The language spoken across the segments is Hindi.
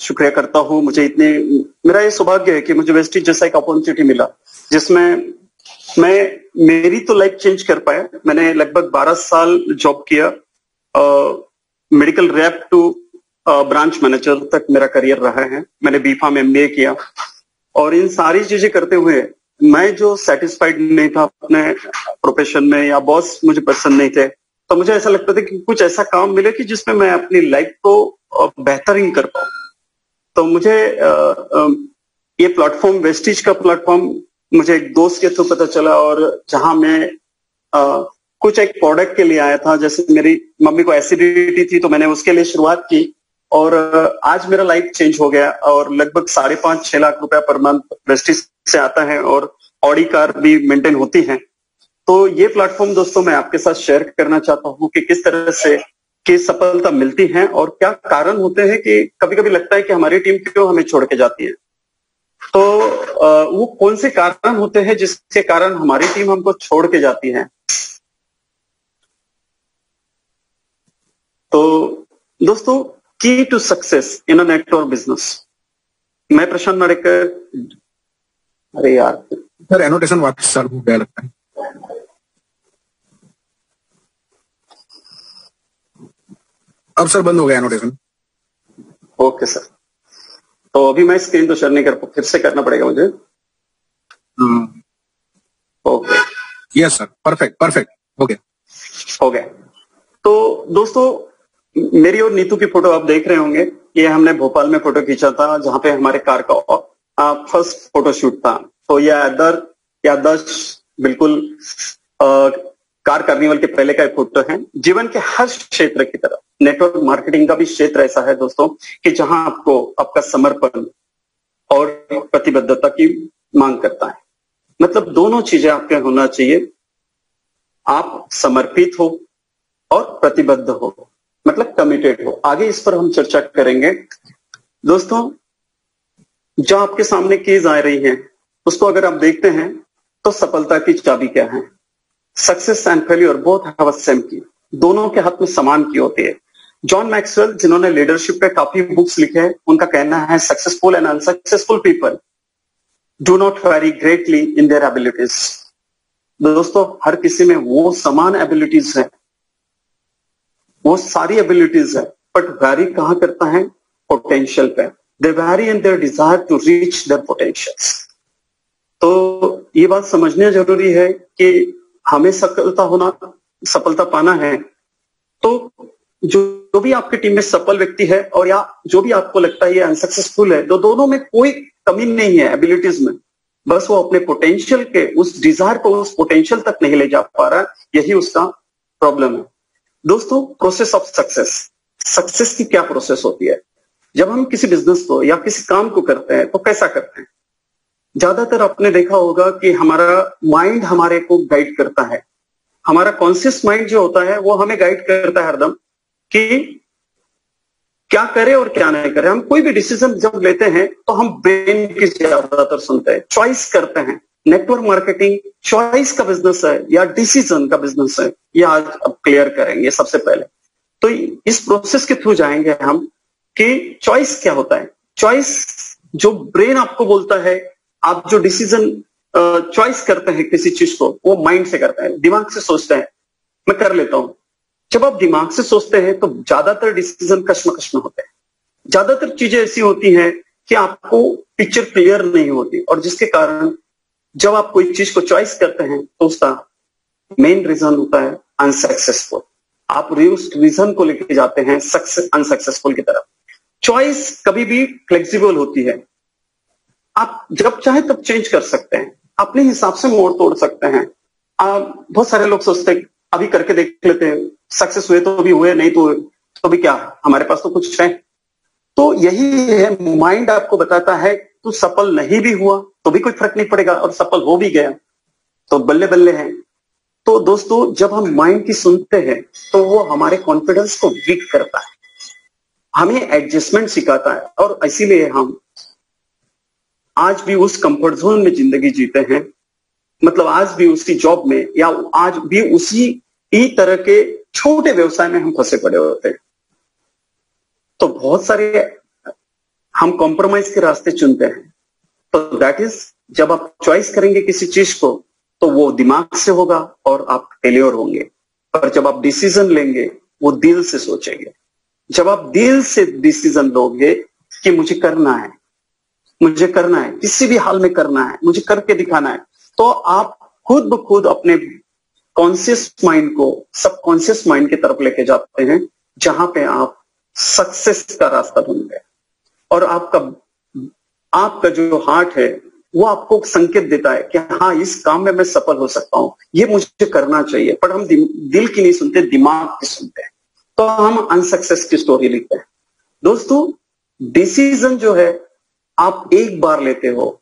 शुक्रिया करता हूँ। मेरा ये सौभाग्य है कि मुझे वेस्टिज जैसा एक अपॉर्चुनिटी मिला जिसमें मेरी तो लाइफ चेंज कर पाया। मैंने लगभग 12 साल जॉब किया, medical rep to branch manager तक मेरा करियर रहा है। मैंने बीफार्म एमबीए किया और इन सारी चीजें करते हुए मैं जो सेटिस्फाइड नहीं था अपने प्रोफेशन में या बॉस मुझे पसंद नहीं थे, तो मुझे ऐसा लगता था कि कुछ ऐसा काम मिले कि जिसमें मैं अपनी लाइफ को बेहतरीन कर पाऊं। तो मुझे ये प्लेटफॉर्म, वेस्टिज का प्लेटफॉर्म, मुझे एक दोस्त के थ्रू पता चला और जहां मैं कुछ एक प्रोडक्ट के लिए आया था। जैसे मेरी मम्मी को एसिडिटी थी तो मैंने उसके लिए शुरुआत की और आज मेरा लाइफ चेंज हो गया और लगभग 5.5-6 लाख रुपया पर मंथ वेस्टिज से आता है और ऑडी कार भी मेंटेन होती है। तो ये प्लेटफॉर्म दोस्तों मैं आपके साथ शेयर करना चाहता हूँ कि किस तरह से की सफलता मिलती है और क्या कारण होते हैं कि कभी कभी लगता है कि हमारी टीम क्यों हमें छोड़ के जाती है। तो वो कौन से कारण होते हैं जिसके कारण हमारी टीम हमको छोड़ के जाती है। तो दोस्तों, key to success in a network business. मैं प्रशांत नाडेकर। अरे यार सर, एनोटेशन वापस चालू हो गया लगता है। अब सर बंद हो गया एनोटेशन। ओके सर, तो अभी मैं स्क्रीन तो शेयर नहीं कर पाऊँ, फिर से करना पड़ेगा मुझे। Okay, yes sir, perfect, okay, हो गया। तो दोस्तों, मेरी और नीतू की फोटो आप देख रहे होंगे। ये हमने भोपाल में फोटो खींचा था जहां पे हमारे कार का फर्स्ट फोटो शूट था। तो यह याददाश्त बिल्कुल कार कार्निवल के पहले का फोटो है। जीवन के हर क्षेत्र की तरह नेटवर्क मार्केटिंग का भी क्षेत्र ऐसा है दोस्तों कि जहां आपको आपका समर्पण और प्रतिबद्धता की मांग करता है। मतलब दोनों चीजें आपके होना चाहिए। आप समर्पित हो और प्रतिबद्ध हो, मतलब कमिटेड हो। आगे इस पर हम चर्चा करेंगे। दोस्तों, जो आपके सामने कीज आ रही है उसको अगर आप देखते हैं तो सफलता की चाबी क्या है। Success and failure both have a same की, दोनों के हाथ में समान की होती है। जॉन मैक्सवेल, जिन्होंने लीडरशिप पे काफी बुक्स लिखे हैं, उनका कहना है successful and unsuccessful people do not very greatly in their abilities. दोस्तों, हर किसी में वो समान एबिलिटीज है, वो सारी एबिलिटीज है, बट वैरी कहां करता है? पोटेंशियल पे। They vary in their desire to reach their potentials. तो ये बात समझना जरूरी है कि हमें सफलता पाना है तो जो भी आपकी टीम में सफल व्यक्ति है और या जो भी आपको लगता है ये अनसक्सेसफुल है, तो दोनों में कोई कमी नहीं है एबिलिटीज में, बस वो अपने पोटेंशियल के उस डिजायर को उस पोटेंशियल तक नहीं ले जा पा रहा, यही उसका प्रॉब्लम है। दोस्तों, प्रोसेस ऑफ सक्सेस की क्या प्रोसेस होती है? जब हम किसी बिजनेस को या किसी काम को करते हैं तो कैसा करते हैं? ज्यादातर आपने देखा होगा कि हमारा माइंड हमारे को गाइड करता है। हमारा कॉन्शियस माइंड जो होता है वो हमें गाइड करता है हरदम कि क्या करें और क्या नहीं करें। हम कोई भी डिसीजन जब लेते हैं तो हम ब्रेन की ज्यादातर सुनते हैं, चॉइस करते हैं। नेटवर्क मार्केटिंग चॉइस का बिजनेस है या डिसीजन का बिजनेस है, ये आज अब क्लियर करेंगे। सबसे पहले तो इस प्रोसेस के थ्रू जाएंगे हम कि चॉइस क्या होता है। चॉइस जो ब्रेन आपको बोलता है, आप जो डिसीजन चॉइस करते हैं किसी चीज को, वो माइंड से करते हैं, दिमाग से सोचते हैं, मैं कर लेता हूं। जब आप दिमाग से सोचते हैं तो ज्यादातर डिसीजन कश्मकश में होते हैं। ज्यादातर चीजें ऐसी होती हैं कि आपको पिक्चर क्लियर नहीं होती और जिसके कारण जब आप कोई चीज को चॉइस करते हैं तो उसका मेन रीजन होता है अनसक्सेसफुल। आप उस रीजन को लेके जाते हैं अनसक्सेसफुल की तरफ। चॉइस कभी भी फ्लेक्सिबल होती है, आप जब चाहे तब चेंज कर सकते हैं, अपने हिसाब से मोड़ तोड़ सकते हैं। बहुत सारे लोग सोचते हैं अभी करके देख लेते हैं, सक्सेस हुए तो अभी हुए, नहीं तो भी क्या, हमारे पास तो कुछ है। तो यही है, माइंड आपको बताता है तू सफल नहीं भी हुआ तो भी कोई फर्क नहीं पड़ेगा और सफल हो भी गया तो बल्ले बल्ले है। तो दोस्तों, जब हम माइंड की सुनते हैं तो वो हमारे कॉन्फिडेंस को वीक करता है, हमें एडजस्टमेंट सिखाता है और इसीलिए हम आज भी उस कंफर्ट जोन में जिंदगी जीते हैं। मतलब आज भी उसी जॉब में या आज भी उसी ही तरह के छोटे व्यवसाय में हम फंसे पड़े होते हैं। तो बहुत सारे हम कॉम्प्रोमाइज के रास्ते चुनते हैं। तो दैट इज, जब आप चॉइस करेंगे किसी चीज को तो वो दिमाग से होगा और आप फेलियर होंगे। पर जब आप डिसीजन लेंगे वो दिल से सोचेंगे। जब आप दिल से डिसीजन लोगे कि मुझे करना है, मुझे करना है, किसी भी हाल में करना है, मुझे करके दिखाना है, तो आप खुद ब खुद अपने कॉन्शियस माइंड को सबकॉन्शियस माइंड की तरफ लेके जाते हैं, जहां पे आप सक्सेस का रास्ता ढूंढते हैं। और आपका जो हार्ट है वो आपको संकेत देता है कि हाँ, इस काम में मैं सफल हो सकता हूं, ये मुझे करना चाहिए। पर हम दिल की नहीं सुनते, दिमाग की सुनते हैं, तो हम अनसक्सेस की स्टोरी लिखते हैं। दोस्तों, डिसीजन जो है आप एक बार लेते हो,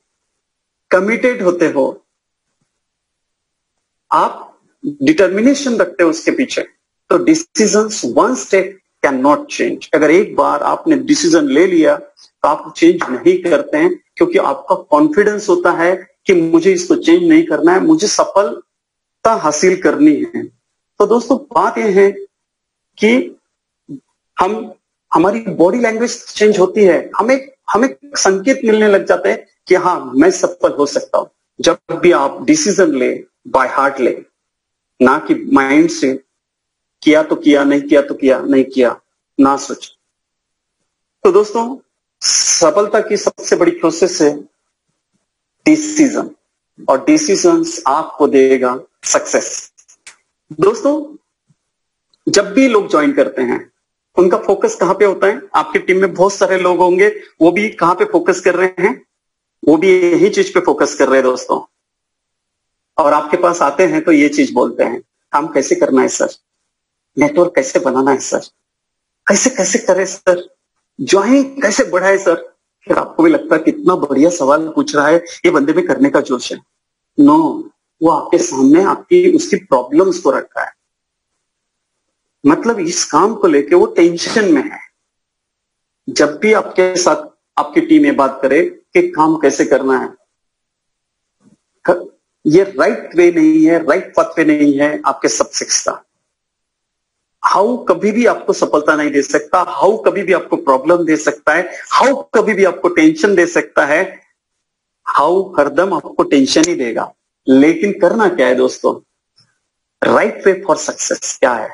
कमिटेड होते हो, आप डिटर्मिनेशन रखते हो उसके पीछे, तो decisions one step can not change. अगर एक बार आपने डिसीजन ले लिया तो आप चेंज नहीं करते हैं, क्योंकि आपका कॉन्फिडेंस होता है कि मुझे इसको चेंज नहीं करना है, मुझे सफलता हासिल करनी है। तो दोस्तों, बात यह है कि हमारी बॉडी लैंग्वेज चेंज होती है, हमें संकेत मिलने लग जाते हैं कि हाँ, मैं सफल हो सकता हूं। जब भी आप डिसीजन ले, बाय हार्ट ले, ना कि माइंड से, किया तो किया, नहीं किया तो किया, नहीं किया, ना सोच। तो दोस्तों, सफलता की सबसे बड़ी प्रोसेस है डिसीजन, और डिसीजंस आपको देगा सक्सेस। दोस्तों, जब भी लोग ज्वाइन करते हैं उनका फोकस कहां पे होता है? आपकी टीम में बहुत सारे लोग होंगे, वो भी कहां पे फोकस कर रहे हैं? वो भी यही चीज पे फोकस कर रहे हैं दोस्तों। और आपके पास आते हैं तो ये चीज बोलते हैं, काम कैसे करना है सर, नेटवर्क कैसे बनाना है सर, कैसे कैसे करें सर, ज्वाइन कैसे बढ़ाए सर। फिर आपको भी लगता है कितना बढ़िया सवाल पूछ रहा है, ये बंदे में करने का जोश है। नो, वो आपके सामने आपकी उसकी प्रॉब्लम्स को रखा है, मतलब इस काम को लेके वो टेंशन में है। जब भी आपके साथ आपकी टीम ये बात करे कि काम कैसे करना है, ये राइट वे नहीं है, राइट पथ पे नहीं है आपके सक्सेस का। हाउ कभी भी आपको सफलता नहीं दे सकता, हाउ कभी भी आपको प्रॉब्लम दे सकता है, हाउ कभी भी आपको टेंशन दे सकता है, हाउ हरदम आपको टेंशन ही देगा। लेकिन करना क्या है दोस्तों? राइट वे फॉर सक्सेस क्या है?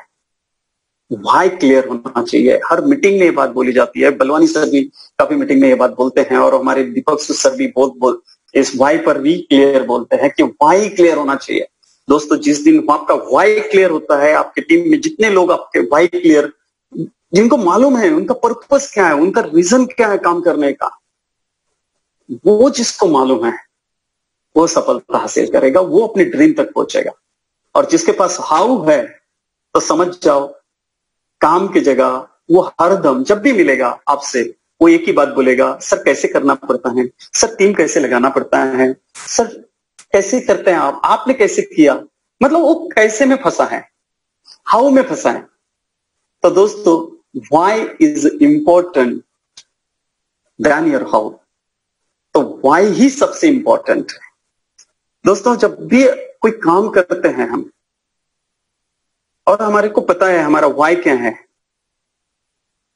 वाई क्लियर होना चाहिए। हर मीटिंग में ये बात बोली जाती है, बलवानी सर भी काफी मीटिंग में ये बात बोलते हैं, और हमारे दीपक सर भी बहुत इस वाई पर भी क्लियर बोलते हैं कि वाई क्लियर होना चाहिए। दोस्तों, जिस दिन आपका वाई क्लियर होता है, आपके टीम में जितने लोग आपके वाई क्लियर, जिनको मालूम है उनका पर्पस क्या है, उनका रीजन क्या है काम करने का, वो जिसको मालूम है वो सफलता हासिल करेगा, वो अपने ड्रीम तक पहुंचेगा। और जिसके पास हाउ है तो समझ जाओ, काम की जगह वो हरदम जब भी मिलेगा आपसे वो एक ही बात बोलेगा, सर कैसे करना पड़ता है, सर टीम कैसे लगाना पड़ता है, सर कैसे करते हैं आप, आपने कैसे किया। मतलब वो कैसे में फंसा है, हाउ में फंसा है। तो दोस्तों, why is important than your how. तो व्हाई ही सबसे इंपॉर्टेंट है दोस्तों। जब भी कोई काम करते हैं हम, और हमारे को पता है हमारा व्हाई क्या है,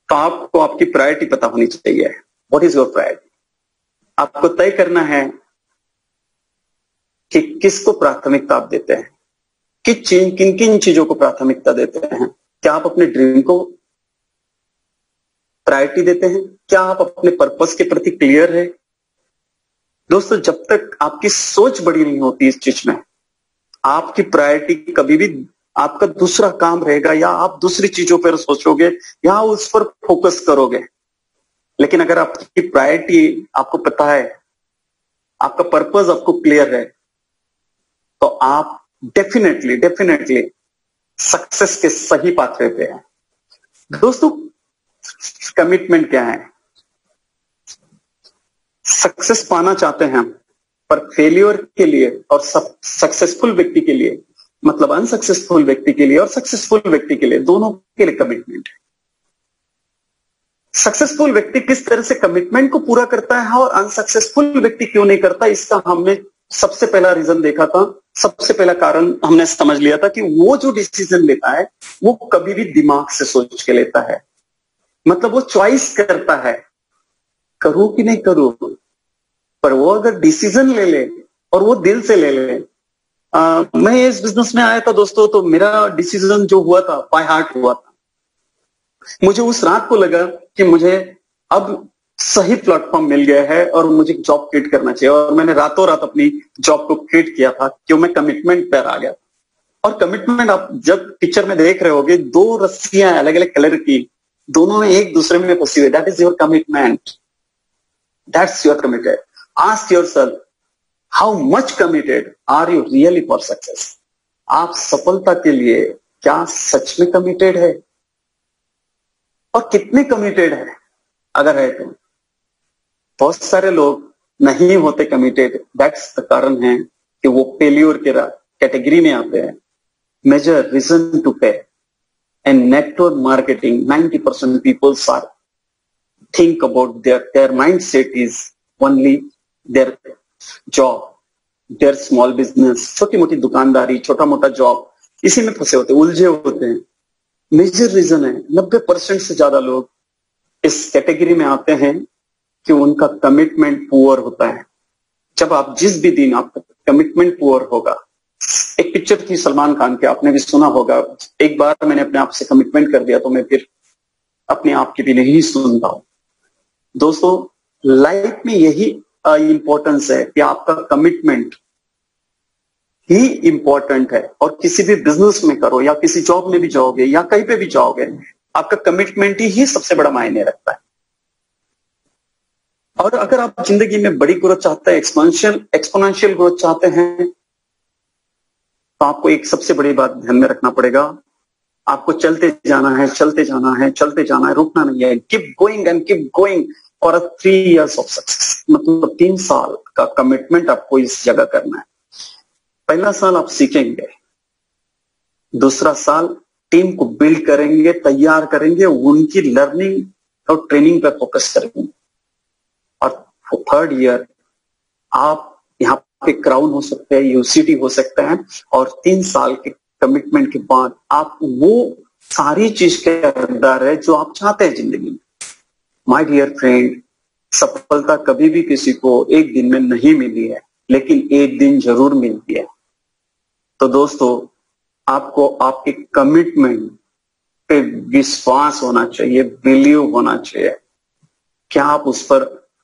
तो आपको आपकी प्रायोरिटी पता होनी चाहिए। What is your priority? आपको तय करना है कि किसको प्राथमिकता आप देते हैं, किन किन चीजों को प्राथमिकता देते हैं। क्या आप अपने ड्रीम को प्रायोरिटी देते हैं? क्या आप अपने पर्पस के प्रति क्लियर है? दोस्तों, जब तक आपकी सोच बड़ी नहीं होती इस चीज में, आपकी प्रायोरिटी कभी भी आपका दूसरा काम रहेगा, या आप दूसरी चीजों पर सोचोगे या उस पर फोकस करोगे। लेकिन अगर आपकी प्रायोरिटी आपको पता है, आपका पर्पस आपको क्लियर है, तो आप डेफिनेटली सक्सेस के सही पाथवे पे हैं। दोस्तों, कमिटमेंट क्या है? सक्सेस पाना चाहते हैं हम, पर फेलियर के लिए और सक्सेसफुल व्यक्ति के लिए, मतलब अनसक्सेसफुल व्यक्ति के लिए और सक्सेसफुल व्यक्ति के लिए, दोनों के लिए कमिटमेंट है। सक्सेसफुल व्यक्ति किस तरह से कमिटमेंट को पूरा करता है और अनसक्सेसफुल व्यक्ति क्यों नहीं करता, इसका हमने सबसे पहला रीजन देखा था। सबसे पहला कारण हमने समझ लिया था कि वो जो डिसीजन लेता है वो कभी भी दिमाग से सोच के लेता है, मतलब वो चॉइस करता है। करूं कि नहीं करूं, पर वो अगर डिसीजन ले ले और वो दिल से ले ले। मैं इस बिजनेस में आया था दोस्तों, तो मेरा डिसीजन जो हुआ था बाय हार्ट हुआ था। मुझे उस रात को लगा कि मुझे अब सही प्लेटफॉर्म मिल गया है और मुझे जॉब क्रिएट करना चाहिए, और मैंने रातों रात अपनी जॉब को क्रिएट किया था क्यों मैं कमिटमेंट पर आ गया। और कमिटमेंट आप जब पिक्चर में देख रहे होगे, दो रस्सियां अलग अलग कलर की, दोनों में एक दूसरे में फंसी हुई, that is your commitment, that's your committed. Ask yourself, how much committed are you really for success. आप सफलता के लिए क्या सच में कमिटेड है, और कितने कमिटेड है अगर है तो। बहुत सारे लोग नहीं होते कमिटेड, दैट्स द कारण है कि वो फेल्यूर के कैटेगरी में आते हैं। मेजर रीजन टू पे and network marketing, 90% people are think about their mindset is only their job, their small business, छोटी मोटी दुकानदारी, छोटा मोटा जॉब, इसी में फंसे होते, उलझे होते हैं। मेजर रीजन है 90% से ज्यादा लोग इस कैटेगरी में आते हैं कि उनका कमिटमेंट पुअर होता है। जब आप जिस भी दिन आपका कमिटमेंट पुअर होगा, एक पिक्चर थी सलमान खान की, आपने भी सुना होगा, एक बार मैंने अपने आप से कमिटमेंट कर दिया तो मैं फिर अपने आप के भी नहीं सुनता हूं। दोस्तों, लाइफ में यही इंपॉर्टेंस है कि आपका कमिटमेंट ही इंपॉर्टेंट है। और किसी भी बिजनेस में करो या किसी जॉब में भी जाओगे या कहीं पे भी जाओगे, आपका कमिटमेंट ही सबसे बड़ा मायने रखता है। और अगर आप जिंदगी में बड़ी ग्रोथ चाहते हैं, एक्सपोनेंशियल ग्रोथ चाहते हैं, तो आपको एक सबसे बड़ी बात ध्यान में रखना पड़ेगा, आपको चलते जाना है, चलते जाना है, चलते जाना है, रुकना नहीं है। Keep going and keep going for 3 years of success. मतलब 3 साल का कमिटमेंट आपको इस जगह करना है। पहला साल आप सीखेंगे, दूसरा साल टीम को बिल्ड करेंगे, तैयार करेंगे, उनकी लर्निंग और ट्रेनिंग पर फोकस करेंगे, और 3rd ईयर आप यहाँ पे क्राउन हो सकते हैं, यूसीटी हो सकता है, और 3 साल के कमिटमेंट के बाद आप वो सारी चीज के अंदर है जो आप चाहते हैं जिंदगी में। माय डियर फ्रेंड, सफलता कभी भी किसी को एक दिन में नहीं मिली है, लेकिन एक दिन जरूर मिलती है। तो दोस्तों, आपको आपके कमिटमेंट पे विश्वास होना चाहिए, बिलीव होना चाहिए। क्या आप उस पर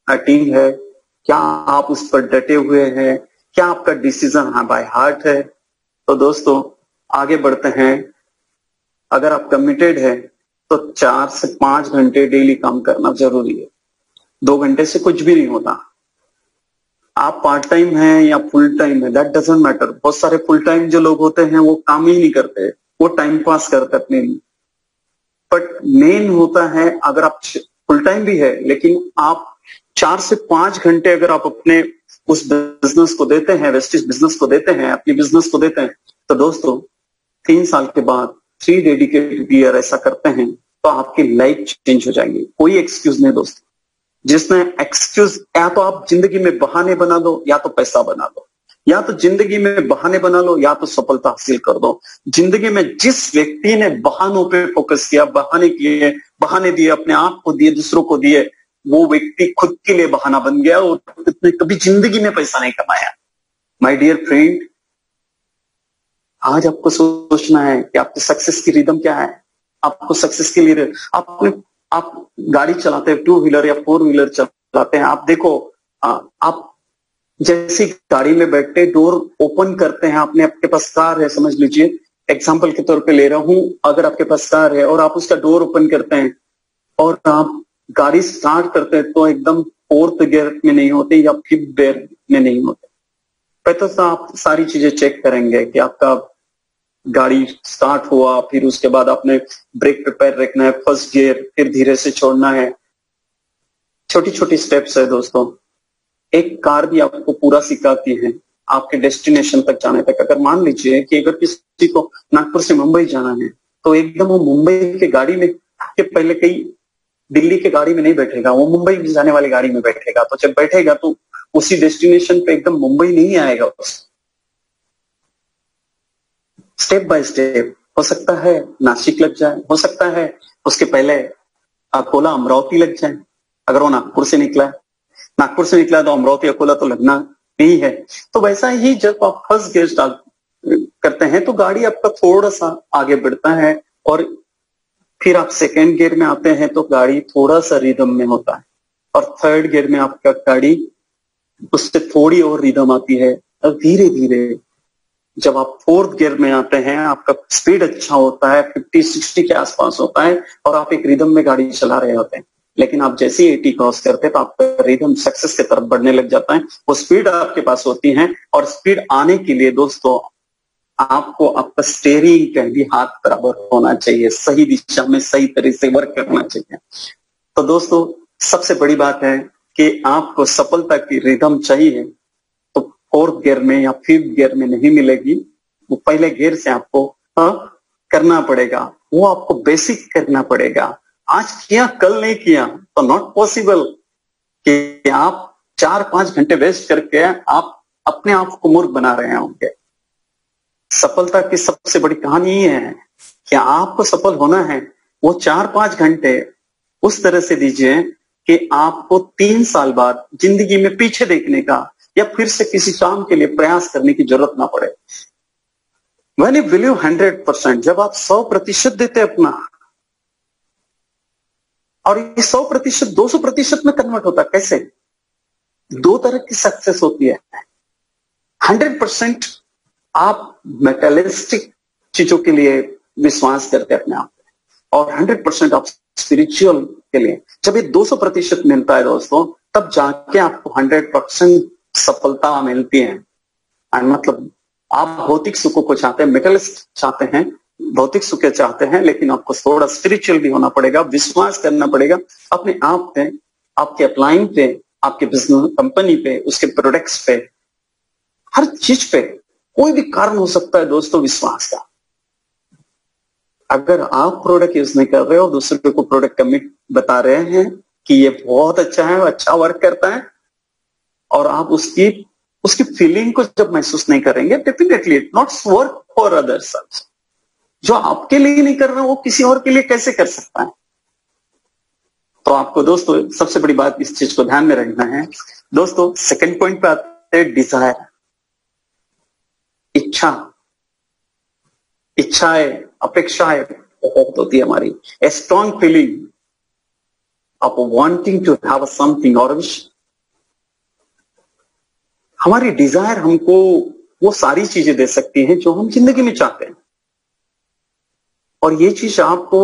अटीन है? क्या आप उस पर डटे हुए हैं? क्या आपका डिसीजन बाय हार्ट है? तो दोस्तों, आगे बढ़ते हैं। अगर आप कमिटेड है तो 4 से 5 घंटे डेली काम करना जरूरी है। 2 घंटे से कुछ भी नहीं होता। आप पार्ट टाइम हैं या फुल टाइम है, दैट डजंट मैटर। बहुत सारे फुल टाइम जो लोग होते हैं वो काम ही नहीं करते, वो टाइम पास करते अपने लिए। बट मेन होता है, अगर आप फुल टाइम भी है लेकिन आप 4 से 5 घंटे अगर आप अपने उस बिजनेस को देते हैं, वेस्टेज बिजनेस को देते हैं, अपने बिजनेस को देते हैं, तो दोस्तों 3 साल के बाद 3 डेडिकेटेड ईयर ऐसा करते हैं तो आपकी लाइफ चेंज हो जाएगी। कोई एक्सक्यूज नहीं दोस्तों। जिसने एक्सक्यूज, या तो आप जिंदगी में बहाने बना दो या तो पैसा बना दो, या तो जिंदगी में बहाने बना लो या तो सफलता हासिल कर दो। जिंदगी में जिस व्यक्ति ने बहानों पे फोकस किया, बहाने किए, बहाने दिए, अपने आप को दिए, दूसरों को दिए, वो व्यक्ति खुद के लिए बहाना बन गया और उसने कभी जिंदगी में पैसा नहीं कमाया। माय डियर फ्रेंड, आज आपको सोचना है कि आपकी सक्सेस की रिदम क्या है। आपको सक्सेस के लिए आप गाड़ी चलाते हैं, 2 व्हीलर या 4 व्हीलर चलाते हैं, आप देखो, आप जैसी गाड़ी में बैठते डोर ओपन करते हैं, आपके पास कार है, समझ लीजिए, एग्जाम्पल के तौर पे ले रहा हूं, अगर आपके पास कार है और आप उसका डोर ओपन करते हैं और आप गाड़ी स्टार्ट करते हैं, तो एकदम 4th गियर में नहीं होते या 5th गियर में नहीं होते। पहले तो आप सारी चीजें चेक करेंगे कि आपका गाड़ी स्टार्ट हुआ, फिर उसके बाद आपने ब्रेक पे पैर रखना है, फर्स्ट गियर, फिर धीरे से छोड़ना है। छोटी छोटी स्टेप्स है दोस्तों। एक कार भी आपको पूरा सिखाती है आपके डेस्टिनेशन तक जाने तक। अगर मान लीजिए कि अगर किसी को नागपुर से मुंबई जाना है, तो एकदम वो मुंबई के गाड़ी में के पहले कहीं दिल्ली के गाड़ी में नहीं बैठेगा, वो मुंबई जाने वाली गाड़ी में बैठेगा। तो जब बैठेगा तो उसी डेस्टिनेशन पे एकदम मुंबई नहीं आएगा। स्टेप बाय स्टेप, हो सकता है नासिक लग जाए, हो सकता है उसके पहले अकोला अमरावती लग जाए, अगर वो नागपुर से निकला है, नागपुर से निकला है तो अमरावती अकोला तो लगना नहीं है। तो वैसा ही जब आप फर्स्ट गियर स्टार्ट करते हैं तो गाड़ी आपका थोड़ा सा आगे बढ़ता है, और फिर आप सेकेंड गियर में आते हैं तो गाड़ी थोड़ा सा रिदम में होता है, और थर्ड गियर में आपका गाड़ी उससे थोड़ी और रिदम आती है, और धीरे धीरे जब आप फोर्थ गियर में आते हैं आपका स्पीड अच्छा होता है, 50-60 के आसपास होता है, और आप एक रिदम में गाड़ी चला रहे होते हैं। लेकिन आप जैसे ही 80 क्रॉस करते हैं तो आपका रिदम सक्सेस की तरफ बढ़ने लग जाता है, वो स्पीड आपके पास होती है। और स्पीड आने के लिए दोस्तों आपको आपका स्टेयरिंग का भी हाथ बराबर होना चाहिए, सही दिशा में सही तरीके से वर्क करना चाहिए। तो दोस्तों सबसे बड़ी बात है कि आपको सफलता की रिदम चाहिए तो फोर्थ गियर में या फिफ्थ गियर में नहीं मिलेगी, वो पहले गियर से आपको करना पड़ेगा, वो आपको बेसिक करना पड़ेगा। आज किया कल नहीं किया तो नॉट पॉसिबल कि आप 4-5 घंटे वेस्ट करके आप अपने आप को मूर्ख बना रहे होंगे। सफलता की सबसे बड़ी कहानी ये है कि आपको सफल होना है, वो 4-5 घंटे उस तरह से दीजिए कि आपको 3 साल बाद जिंदगी में पीछे देखने का या फिर से किसी काम के लिए प्रयास करने की जरूरत ना पड़े। When you believe 100%, जब आप 100% देते अपना, और ये 100% 200% में कन्वर्ट होता है। कैसे? 2 तरह की सक्सेस होती है। 100% आप मेटेरियलिस्टिक चीजों के लिए विश्वास करते हैं अपने आप पे, और 100% आप स्पिरिचुअल के लिए। जब ये 200% मिलता है दोस्तों, तब जाके आपको 100% सफलता मिलती है। मतलब आप भौतिक सुखों को चाहते हैं, मेटेरियलिस्ट चाहते हैं, भौतिक सुख चाहते हैं, लेकिन आपको थोड़ा स्पिरिचुअल भी होना पड़ेगा, विश्वास करना पड़ेगा अपने आप पे, आपके अपलाइन पे, आपके बिजनेस कंपनी पे, उसके प्रोडक्ट्स पे, हर चीज पे। कोई भी कारण हो सकता है दोस्तों विश्वास का। अगर आप प्रोडक्ट यूज नहीं कर रहे हो, दूसरे को प्रोडक्ट कमिट बता रहे हैं कि ये बहुत अच्छा है, अच्छा वर्क करता है, और आप उसकी फीलिंग को जब महसूस नहीं करेंगे, definitely it not work for others. जो आपके लिए नहीं कर रहा वो किसी और के लिए कैसे कर सकता है? तो आपको दोस्तों सबसे बड़ी बात इस चीज को ध्यान में रखना है। दोस्तों सेकंड पॉइंट पे आते हैं डिजायर, इच्छाएं, अपेक्षाएं बहुत होती है हमारी। A strong feeling of wanting to have something और विश। हमारी डिजायर हमको वो सारी चीजें दे सकती हैं जो हम जिंदगी में चाहते हैं, और ये चीज आपको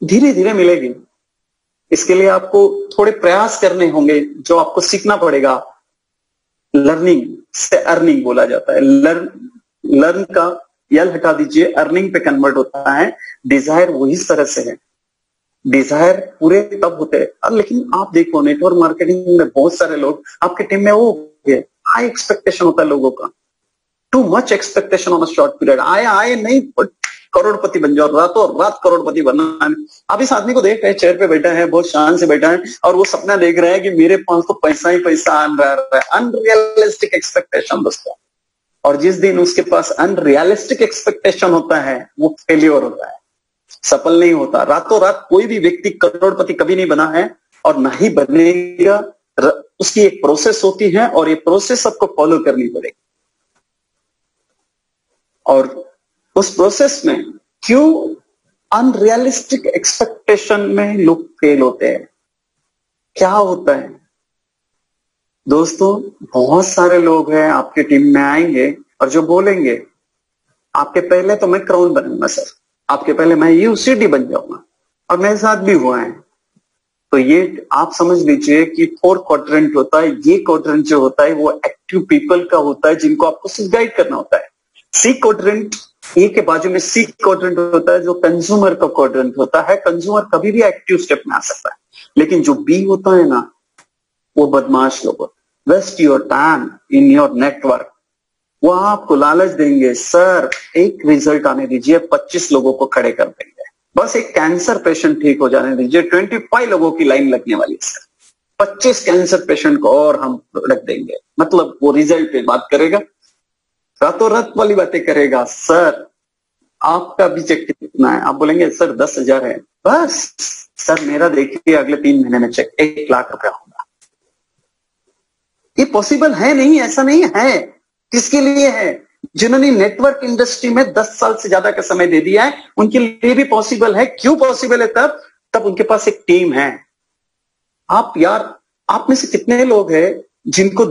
धीरे धीरे मिलेगी। इसके लिए आपको थोड़े प्रयास करने होंगे, जो आपको सीखना पड़ेगा। लर्निंग से अर्निंग बोला जाता है। लर्न का यल हटा दीजिए, अर्निंग पे कन्वर्ट होता है। डिजायर वही तरह से है। डिजायर पूरे तब होते हैं, लेकिन आप देखो नेटवर्क मार्केटिंग में बहुत सारे लोग आपके टीम में वो हाई एक्सपेक्टेशन होता है लोगों का, too much expectation on a short period. आए नहीं करोड़पति बन जाओ, रातों रात करोड़पति बनना है। आप इस आदमी को देख रहे हैं, चेयर पे बैठा है, बहुत शान से बैठा है, और वो सपना देख रहा है कि मेरे पास तो पैसा ही पैसा आन रहा है। अनरियलिस्टिक एक्सपेक्टेशन दोस्तों। और जिस दिन उसके पास अनरियलिस्टिक एक्सपेक्टेशन होता है, वो फेल्योर होता है, सफल नहीं होता। रातों रात कोई भी व्यक्ति करोड़पति कभी नहीं बना है, और ना ही बनेगा। उसकी एक प्रोसेस होती है, और ये प्रोसेस सबको फॉलो करनी पड़ेगी। और उस प्रोसेस में क्यों अनरियलिस्टिक एक्सपेक्टेशन में लोग फेल होते हैं? क्या होता है दोस्तों? बहुत सारे लोग हैं आपके टीम में आएंगे और जो बोलेंगे आपके पहले तो मैं क्राउन बनूंगा सर, आपके पहले मैं यूसीडी बन जाऊंगा, और मेरे साथ भी हुआ है। तो ये आप समझ लीजिए कि 4 क्वाड्रेंट होता है। ये क्वाड्रेंट जो होता है वो एक्टिव पीपल का होता है, जिनको आपको सिर्फ गाइड करना होता है। सी क्वाड्रेंट, ए के बाजू में सी क्वाड्रेंट होता है, जो कंज्यूमर का क्वाड्रेंट होता है। कंज्यूमर कभी भी एक्टिव स्टेप में आ सकता है, लेकिन जो बी होता है ना, वो बदमाश लोग, waste your time in your network. वो आपको लालच देंगे, सर एक रिजल्ट आने दीजिए, 25 लोगों को खड़े कर देंगे। बस एक कैंसर पेशेंट ठीक हो जाने दीजिए, 25 लोगों की लाइन लगने वाली है सर, 25 कैंसर पेशेंट को और हम रख देंगे। मतलब वो रिजल्ट पे बात करेगा, रातों रात वाली बातें करेगा। सर आपका बजट कितना है? आप बोलेंगे सर 10,000 है, बस सर मेरा देखिए अगले 3 महीने में चेक 1 लाख रुपया होगा। ये पॉसिबल है नहीं, ऐसा नहीं है। किसके लिए है? जिन्होंने नेटवर्क इंडस्ट्री में 10 साल से ज्यादा का समय दे दिया है, उनके लिए भी पॉसिबल है। क्यों पॉसिबल है? तब उनके पास एक टीम है। आप यार, आप में से कितने लोग हैं जिनको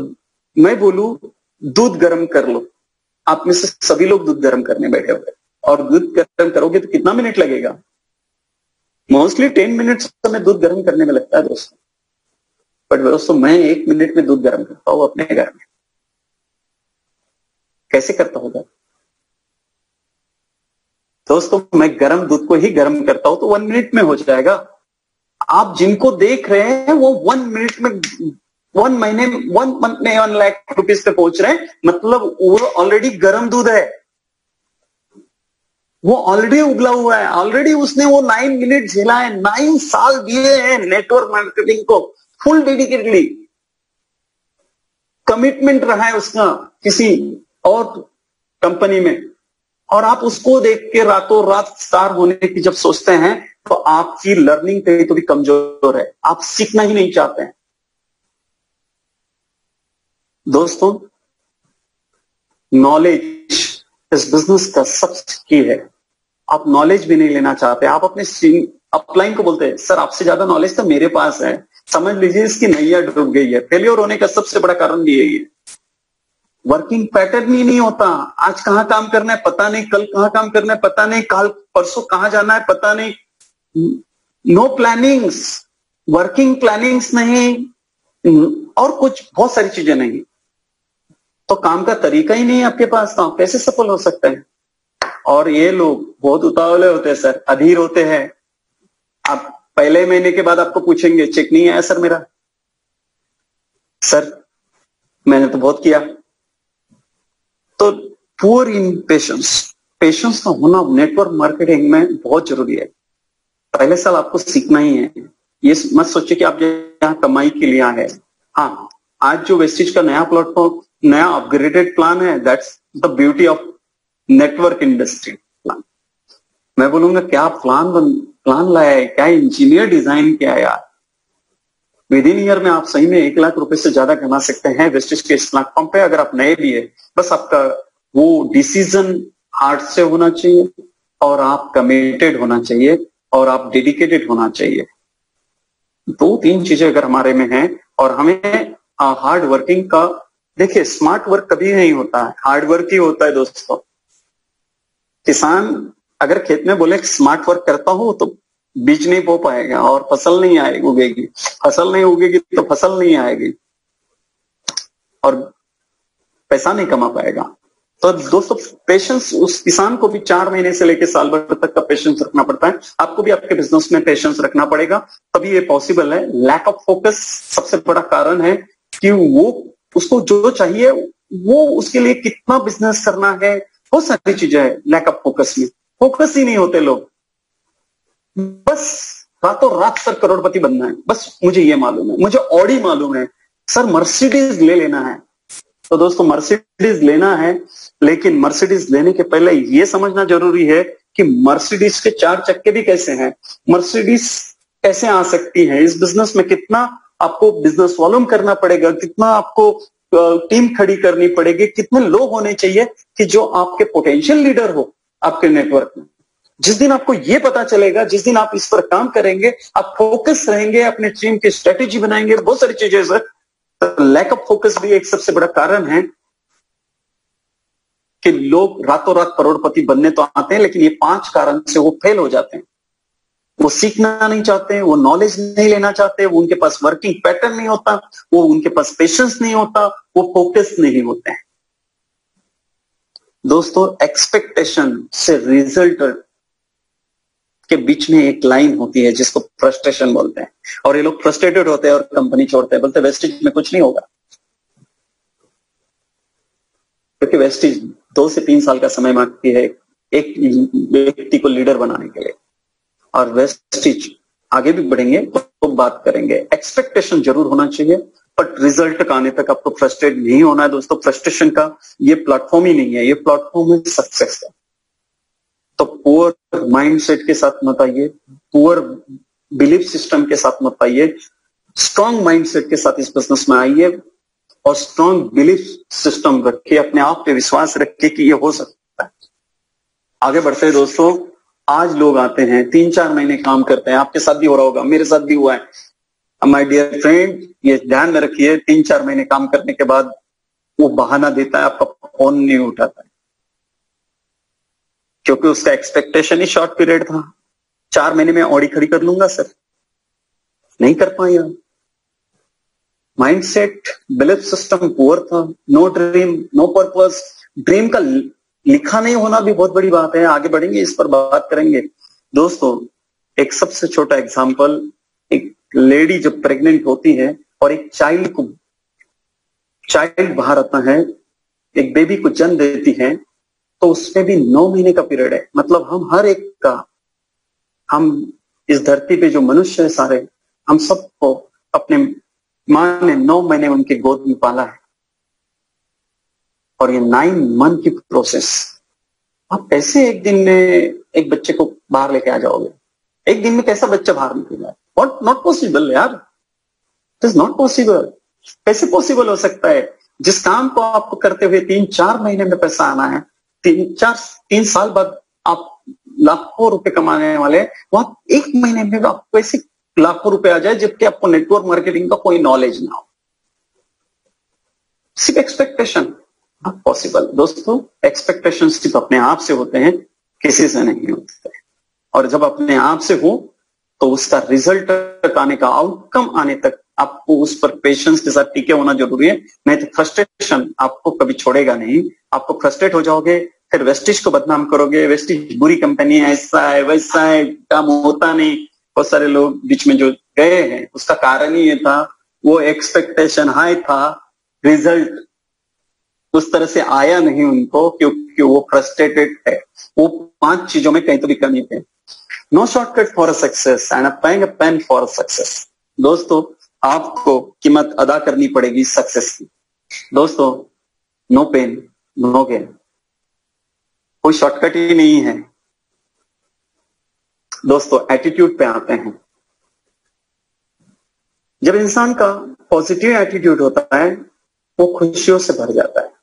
मैं बोलूं दूध गर्म कर लो? आप में से सभी लोग दूध गर्म करने बैठे हुए, और दूध गर्म करोगे तो कितना मिनट लगेगा? मोस्टली 10 मिनट्स में दूध गर्म करने में लगता है दोस्तों। बट दोस्तों मैं 1 मिनट में दूध गर्म करता हूं अपने घर में। कैसे करता होगा दोस्तों? मैं गर्म दूध को ही गर्म करता हूं तो 1 मिनट में हो जाएगा। आप जिनको देख रहे हैं वो 1 मिनट में, 1 महीने में, 1 मंथ में 1 लाख रुपीज पे पहुंच रहे हैं। मतलब वो ऑलरेडी गर्म दूध है, वो ऑलरेडी उबला हुआ है, ऑलरेडी उसने वो 9 मिनट झेला है। 9 साल दिए हैं नेटवर्क मार्केटिंग को, फुल डेडिकेटली कमिटमेंट रहा है उसका किसी और कंपनी में। और आप उसको देख के रातों रात स्टार होने की जब सोचते हैं तो आपकी लर्निंग कहीं तो भी कमजोर है, आप सीखना ही नहीं चाहते हैं। दोस्तों नॉलेज इस बिजनेस का सबसे की है। आप नॉलेज भी नहीं लेना चाहते, आप अपने अपलाइन को बोलते हैं सर आपसे ज्यादा नॉलेज तो मेरे पास है। समझ लीजिए इसकी नैया डूब गई है। फेलियर होने का सबसे बड़ा कारण भी यही है। वर्किंग पैटर्न ही नहीं होता। आज कहां काम करना है पता नहीं, कल कहां काम करना है पता नहीं, कल परसों कहां जाना है पता नहीं। नो प्लानिंग्स, वर्किंग प्लानिंग्स नहीं, और कुछ बहुत सारी चीजें नहीं। तो काम का तरीका ही नहीं है आपके पास, तो आप कैसे सफल हो सकते हैं? और ये लोग बहुत उतावले होते हैं सर, अधीर होते हैं। आप पहले महीने के बाद आपको पूछेंगे चेक नहीं आया सर मेरा। सर मैंने तो बहुत किया। तो पुअर इन पेशेंस, पेशेंस का होना नेटवर्क मार्केटिंग में बहुत जरूरी है। पहले साल आपको सीखना ही है। ये मत सोचिए कि आप यहाँ कमाई के लिए आए हैं। हाँ, आज जो वेस्टिज का नया प्लेटफॉर्म, नया अपग्रेडेड प्लान है, that's the beauty of network industry plan. मैं बोलूंगा क्या प्लान लाया है, क्या इंजीनियर डिजाइन किया है यार। विद इन ईयर में आप सही में 1 लाख रुपए से ज्यादा कमा सकते हैं वेस्टिज के इस प्लेटफॉर्म पे, अगर आप नए भी है। बस आपका वो डिसीजन हार्ट से होना चाहिए, और आप कमिटेड होना चाहिए, और आप डेडिकेटेड होना चाहिए। 2-3 चीजें अगर हमारे में हैं, और हमें हार्ड वर्किंग का, देखिए स्मार्ट वर्क कभी नहीं होता है, हार्ड वर्क ही होता है दोस्तों। किसान अगर खेत में बोले स्मार्ट वर्क करता हूं तो बीज नहीं बो पाएगा और फसल नहीं आएगी, उगेगी। फसल नहीं उगेगी तो फसल नहीं आएगी और पैसा नहीं कमा पाएगा। तो दोस्तों पेशेंस, उस किसान को भी 4 महीने से लेकर साल भर तक का पेशेंस रखना पड़ता है। आपको भी आपके बिजनेस में पेशेंस रखना पड़ेगा, तभी ये पॉसिबल है। लैक ऑफ फोकस सबसे बड़ा कारण है कि वो उसको जो चाहिए वो उसके लिए कितना बिजनेस करना है, बहुत सारी चीजें है लैक ऑफ फोकस में। फोकस ही नहीं होते लोग, बस रातों रात सर करोड़पति बनना है, बस मुझे ये मालूम है, मुझे ऑडी मालूम है, सर मर्सिडीज ले लेना है। तो दोस्तों मर्सिडीज लेना है, लेकिन मर्सिडीज लेने के पहले ये समझना जरूरी है कि मर्सिडीज के 4 चक्के भी कैसे हैं, मर्सिडीज कैसे आ सकती है। इस बिजनेस में कितना आपको बिजनेस वॉल्यूम करना पड़ेगा, कितना आपको टीम खड़ी करनी पड़ेगी, कितने लोग होने चाहिए कि जो आपके पोटेंशियल लीडर हो आपके नेटवर्क में। जिस दिन आपको ये पता चलेगा, जिस दिन आप इस पर काम करेंगे, आप फोकस रहेंगे, अपने टीम की स्ट्रेटेजी बनाएंगे, बहुत सारी चीजें सर। तो लैक ऑफ फोकस भी एक सबसे बड़ा कारण है कि लोग रातों रात करोड़पति बनने तो आते हैं, लेकिन ये 5 कारण से वो फेल हो जाते हैं। वो सीखना नहीं चाहते, वो नॉलेज नहीं लेना चाहते, वो उनके पास वर्किंग पैटर्न नहीं होता, वो उनके पास पेशेंस नहीं होता, वो फोकस नहीं होते हैं। दोस्तों एक्सपेक्टेशन से रिजल्ट के बीच में एक लाइन होती है जिसको फ्रस्ट्रेशन बोलते हैं, और ये लोग फ्रस्ट्रेटेड होते हैं और कंपनी छोड़ते हैं, बोलते हैं वेस्टिज में कुछ नहीं होगा, क्योंकि वेस्टिज 2 से 3 साल का समय मांगती है एक व्यक्ति को लीडर बनाने के लिए, और वेस्टिज आगे भी बढ़ेंगे तो बात करेंगे। एक्सपेक्टेशन जरूर होना चाहिए, बट रिजल्ट का आने तक आपको फ्रस्ट्रेट नहीं होना है दोस्तों। फ्रस्ट्रेशन का ये प्लेटफॉर्म ही नहीं है, ये प्लेटफॉर्म है सक्सेस का। तो पुअर माइंडसेट के साथ मत आइए, पुअर बिलीफ सिस्टम के साथ मत आइए, स्ट्रॉन्ग माइंडसेट के साथ इस बिजनेस में आइए और स्ट्रॉन्ग बिलीफ सिस्टम रखिए, अपने आप पे विश्वास रखिए कि ये हो सकता है। आगे बढ़ते हैं दोस्तों। आज लोग आते हैं 3-4 महीने काम करते हैं, आपके साथ भी हो रहा होगा, मेरे साथ भी हुआ है। माय डियर फ्रेंड, ये ध्यान में रखिए, 3-4 महीने काम करने के बाद वो बहाना देता है, आपका फोन नहीं उठाता है, क्योंकि उसका एक्सपेक्टेशन ही शॉर्ट पीरियड था। 4 महीने में ऑडी खड़ी कर लूंगा सर, नहीं कर पाया। माइंडसेट, बिलीफ सिस्टम पुअर था। No dream, no purpose. Dream का लिखा नहीं होना भी बहुत बड़ी बात है। आगे बढ़ेंगे, इस पर बात करेंगे। दोस्तों, एक सबसे छोटा एग्जांपल, एक लेडी जब प्रेग्नेंट होती है और एक चाइल्ड बाहर आता है, एक बेबी को जन्म देती है, तो उसमें भी 9 महीने का पीरियड है। मतलब हम हर एक का, हम इस धरती पे जो मनुष्य है सारे, हम सबको अपने माँ ने 9 महीने उनके गोद में पाला है। और ये 9 मंथ की प्रोसेस, आप कैसे एक दिन में एक बच्चे को बाहर लेके आ जाओगे? एक दिन में कैसा बच्चा बाहर निकलेगा? व्हाट, नॉट पॉसिबल यार, इट इज नॉट पॉसिबल। कैसे पॉसिबल हो सकता है? जिस काम को आपको करते हुए 3-4 महीने में पैसा आना है, 3 साल बाद आप लाखों रुपए कमाने वाले, वहां 1 महीने में आपको ऐसे लाखों रुपए आ जाए, जबकि आपको नेटवर्क मार्केटिंग का कोई नॉलेज ना हो। सिर्फ एक्सपेक्टेशन, नॉट पॉसिबल। दोस्तों, एक्सपेक्टेशन सिर्फ अपने आप से होते हैं, किसी से नहीं होते। और जब अपने आप से हो तो उसका रिजल्ट तक आने का, आउटकम आने तक आपको उस पर पेशेंस के साथ टिके होना जरूरी है। नहीं तो फ्रस्ट्रेशन आपको कभी छोड़ेगा नहीं। आपको फ्रस्ट्रेट हो जाओगे, फिर वेस्टिज को बदनाम करोगे, वेस्टिज बुरी कंपनी है, ऐसा है वैसा है, काम होता नहीं। बहुत सारे लोग बीच में जो गए हैं, उसका कारण ही ये था, वो एक्सपेक्टेशन हाई था, रिजल्ट उस तरह से आया नहीं उनको, क्योंकि वो फ्रस्ट्रेटेड है। वो 5 चीजों में कहीं तो भी कमी थे। No shortcut for a success and a pain for a success. दोस्तों, आपको कीमत अदा करनी पड़ेगी सक्सेस की। दोस्तों, नो पेन नो गेन, कोई शॉर्टकट ही नहीं है। दोस्तों, एटीट्यूड पे आते हैं। जब इंसान का पॉजिटिव एटीट्यूड होता है, वो खुशियों से भर जाता है।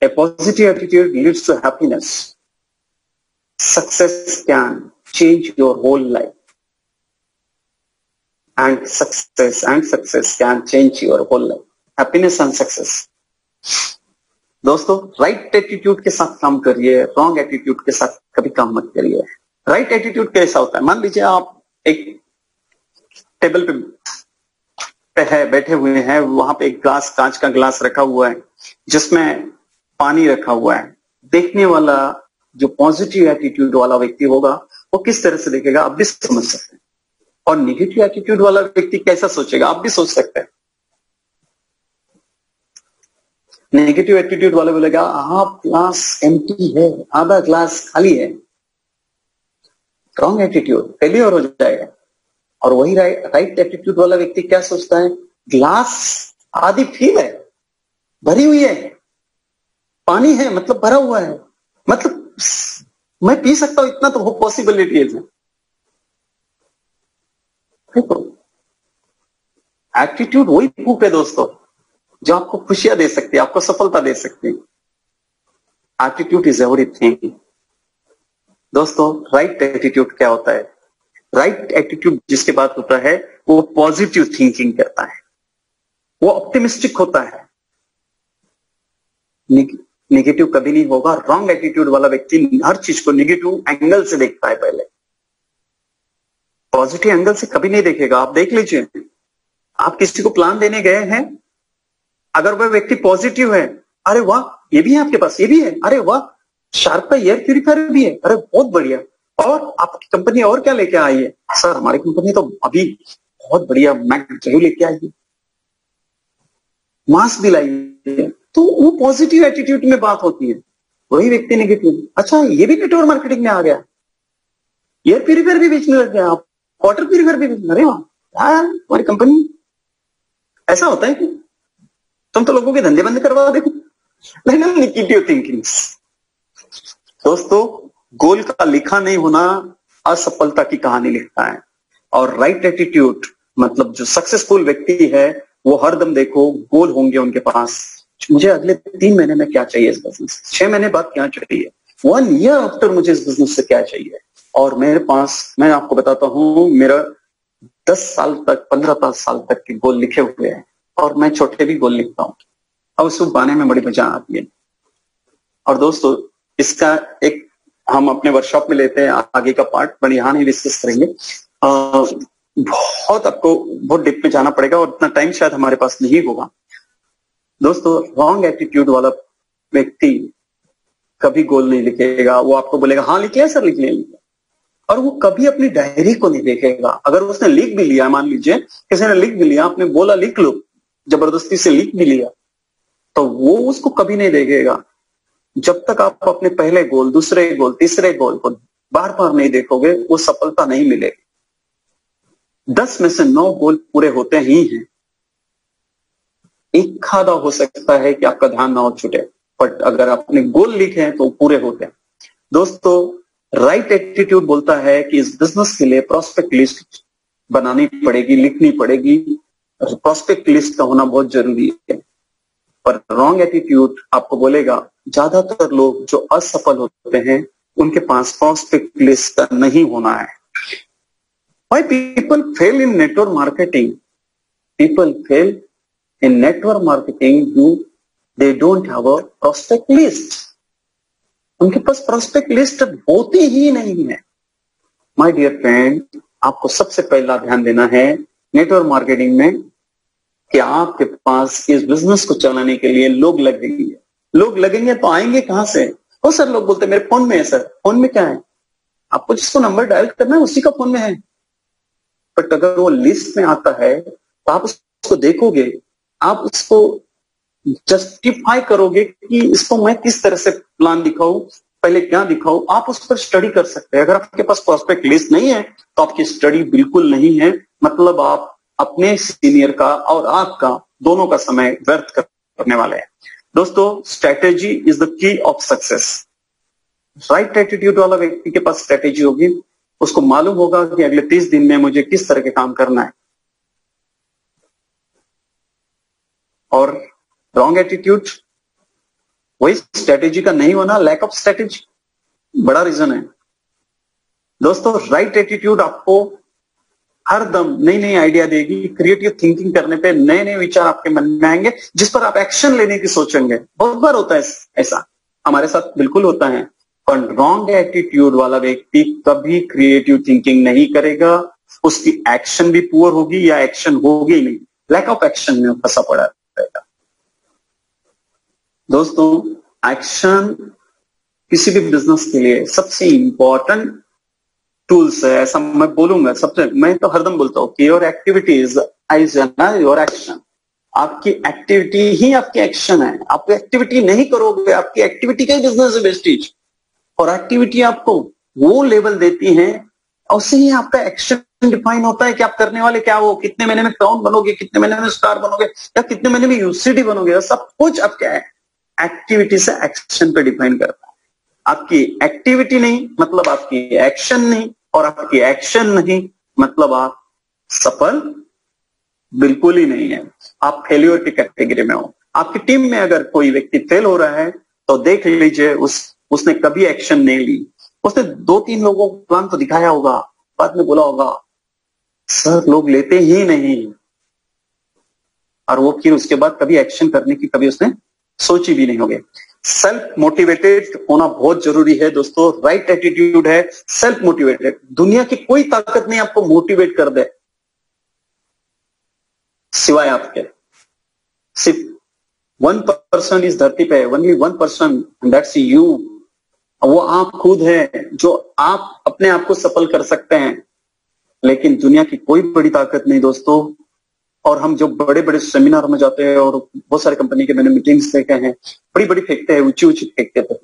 A positive attitude leads to happiness. Success can change your whole life. And success can change your whole life. Happiness and success. दोस्तों, राइट एटीट्यूड के साथ काम करिए, रॉन्ग एटीट्यूड के साथ कभी काम मत करिए। राइट एटीट्यूड कैसा होता है? मान लीजिए आप एक टेबल पे है, बैठे हुए हैं, वहां पे एक ग्लास, कांच का ग्लास रखा हुआ है, जिसमें पानी रखा हुआ है। देखने वाला जो पॉजिटिव एटीट्यूड वाला व्यक्ति होगा, वो किस तरह से देखेगा आप भी समझ सकते हैं। और नेगेटिव एटीट्यूड वाला व्यक्ति कैसा सोचेगा आप भी सोच सकते हैं। नेगेटिव एटीट्यूड वाला बोलेगा हाफ ग्लास एम्प्टी है, आधा ग्लास खाली है। रॉन्ग एटीट्यूड, फेलियर हो जाएगा। और वही राइट एटीट्यूड वाला व्यक्ति क्या सोचता है? ग्लास आधी फील है, भरी हुई है, पानी है, मतलब भरा हुआ है, मतलब मैं पी सकता हूं, इतना तो वो पॉसिबिलिटीज है। एटीट्यूड वही भूख है दोस्तों, जो आपको खुशियां दे सकती है, आपको सफलता दे सकती है। Attitude is everything. दोस्तों, राइट एटीट्यूड क्या होता है? राइट एटीट्यूड जिसके बात होता है, वो पॉजिटिव थिंकिंग करता है, वो ऑप्टिमिस्टिक होता है, नेगेटिव कभी नहीं होगा। रॉन्ग एटीट्यूड वाला व्यक्ति हर चीज को नेगेटिव एंगल से देखता है, पहले पॉजिटिव एंगल से कभी नहीं देखेगा। आप देख लीजिए, आप किसी को प्लान देने गए हैं, अगर वह व्यक्ति पॉजिटिव है, अरे वाह ये भी है आपके पास, ये भी है, अरे वाह शार्प का एयर प्यूरिफायर भी है, अरे बहुत बढ़िया, और आपकी कंपनी और क्या लेके आई है? सर हमारी कंपनी तो अभी बहुत बढ़िया मैक जरूर लेके आई है, मास्क भी लाई है। तो वो पॉजिटिव एटीट्यूड में बात होती है। वही व्यक्ति नेगेटिव, अच्छा ये भी नेटवर्क मार्केटिंग में आ गया, एयर प्यूरिफायर भी बेचने लग गया, आप वाटर प्यूरिफायर भी बेचने, अरे वाह यार हमारी कंपनी। ऐसा होता है कि तुम तो लोगों के धंधे बंद करवा दे। Negative thinking. दोस्तों, गोल का लिखा नहीं होना असफलता की कहानी लिखता है। और राइट एटीट्यूड मतलब जो सक्सेसफुल व्यक्ति है वो हरदम देखो गोल होंगे उनके पास। मुझे अगले 3 महीने में क्या चाहिए इस बिजनेस, 6 महीने बाद क्या चाहिए, 1 ईयर आफ्टर मुझे इस बिजनेस से क्या चाहिए। और मेरे पास, मैं आपको बताता हूं, मेरा 10 साल तक 15 साल तक के गोल लिखे हुए हैं और मैं छोटे भी गोल लिखता हूँ और उसको पाने में बड़ी मजा आती है। और दोस्तों इसका एक हम अपने वर्कशॉप में लेते हैं आगे का पार्ट, पर यहाँ नहीं डिस्कस करेंगे। बहुत आपको बहुत डीप में जाना पड़ेगा और इतना टाइम शायद हमारे पास नहीं होगा। दोस्तों रॉन्ग एटीट्यूड वाला व्यक्ति कभी गोल नहीं लिखेगा। वो आपको बोलेगा हाँ लिख लिया सर, लिख लिया, और वो कभी अपनी डायरी को नहीं देखेगा। अगर उसने लिख भी लिया, मान लीजिए किसी ने लिख भी लिया, आपने बोला लिख लो, जबरदस्ती से लिख भी लिया, तो वो उसको कभी नहीं देखेगा। जब तक आप अपने पहले गोल, दूसरे गोल, तीसरे गोल को बार बार नहीं देखोगे वो सफलता नहीं मिलेगी। 10 में से 9 गोल पूरे होते ही हैं। एक खादा हो सकता है कि आपका ध्यान ना हो छूटे, बट अगर आपने गोल लिखे हैं तो पूरे होते हैं। दोस्तों राइट एटीट्यूड बोलता है कि इस बिजनेस के लिए प्रोस्पेक्ट लिस्ट बनानी पड़ेगी, लिखनी पड़ेगी। प्रोस्पेक्ट लिस्ट का होना बहुत जरूरी है। पर रॉन्ग एटीट्यूड आपको बोलेगा, ज्यादातर लोग जो असफल होते हैं उनके पास प्रोस्पेक्ट लिस्ट का नहीं होना है। Why people fail in network marketing? People fail in network marketing they don't have a prospect list. उनके पास प्रोस्पेक्ट लिस्ट होती ही नहीं है। माय डियर फ्रेंड, आपको सबसे पहला ध्यान देना है नेटवर्क मार्केटिंग में कि आपके पास इस बिजनेस को चलाने के लिए लोग लगेंगे। लोग लगेंगे तो आएंगे कहां से? ओ सर, लोग बोलते हैं मेरे फोन में है। सर फोन में क्या है? आपको जिसको नंबर डायल करना है उसी का फोन में है। बट अगर वो लिस्ट में आता है तो आप उसको देखोगे, आप उसको जस्टिफाई करोगे कि इसको मैं किस तरह से प्लान दिखाऊं, पहले क्या दिखाऊं, आप उस पर स्टडी कर सकते हैं। अगर आपके पास प्रोस्पेक्ट लिस्ट नहीं है तो आपकी स्टडी बिल्कुल नहीं है, मतलब आप अपने सीनियर का और आपका दोनों का समय व्यर्थ करने वाले हैं। दोस्तों strategy is the key of success. Right attitude वाला व्यक्ति के पास स्ट्रेटेजी होगी, उसको मालूम होगा कि अगले 30 दिन में मुझे किस तरह के काम करना है। और रॉन्ग एटीट्यूड, वही स्ट्रेटेजी का नहीं होना, लैक ऑफ स्ट्रेटेजी बड़ा रीजन है। दोस्तों राइट एटीट्यूड आपको हर दम नई नई आइडिया देगी। क्रिएटिव थिंकिंग करने पे नए नए विचार आपके मन में आएंगे जिस पर आप एक्शन लेने की सोचेंगे। बहुत बार होता है ऐसा, हमारे साथ बिल्कुल होता है। पर रॉन्ग एटीट्यूड वाला व्यक्ति कभी क्रिएटिव थिंकिंग नहीं करेगा, उसकी एक्शन भी पुअर होगी या एक्शन होगी ही नहीं, लैक ऑफ एक्शन में फंसा पड़ा रहेगा। दोस्तों एक्शन किसी भी बिजनेस के लिए सबसे इंपॉर्टेंट टूल्स है, ऐसा मैं बोलूंगा। सबसे, मैं तो हरदम बोलता हूं कि your activity is your action. आपकी एक्टिविटी ही आपकी एक्शन है। आप एक्टिविटी नहीं करोगे, आपकी एक्टिविटी का ही बिजनेस है वेस्टेज। और एक्टिविटी आपको वो लेवल देती है, और उससे ही आपका एक्शन डिफाइन होता है कि आप करने वाले क्या हो, कितने महीने में क्राउन बनोगे, कितने महीने में स्टार बनोगे, या कितने महीने में यूसीडी बनोगे। सब कुछ अब क्या है, एक्टिविटी से एक्शन पे डिफाइन करता है। आपकी एक्टिविटी नहीं मतलब आपकी एक्शन नहीं, और आपकी एक्शन नहीं मतलब आप सफल बिल्कुल ही नहीं है। आप फेल्योर की कैटेगरी में हो। आपकी टीम में अगर कोई व्यक्ति फेल हो रहा है तो देख लीजिए उसने कभी एक्शन नहीं ली। उसने 2-3 लोगों को प्लान तो दिखाया होगा, बाद में बोला होगा सर लोग लेते ही नहीं, और वो फिर उसके बाद कभी एक्शन करने की कभी उसने सोची भी नहीं होगी। सेल्फ मोटिवेटेड होना बहुत जरूरी है दोस्तों। राइट एटीट्यूड है सेल्फ मोटिवेटेड। दुनिया की कोई ताकत नहीं आपको मोटिवेट कर दे सिवाय आपके। सिर्फ 1% इस धरती पे, ओनली 1%, दैट्स यू। वो आप खुद है जो आप अपने आप को सफल कर सकते हैं, लेकिन दुनिया की कोई बड़ी ताकत नहीं दोस्तों। और हम जो बड़े बड़े सेमिनार में जाते हैं और बहुत सारे कंपनी के मैंने मीटिंग्स देखे हैं, बड़ी बड़ी फेंकते हैं, ऊंची ऊंची फेंकते थे,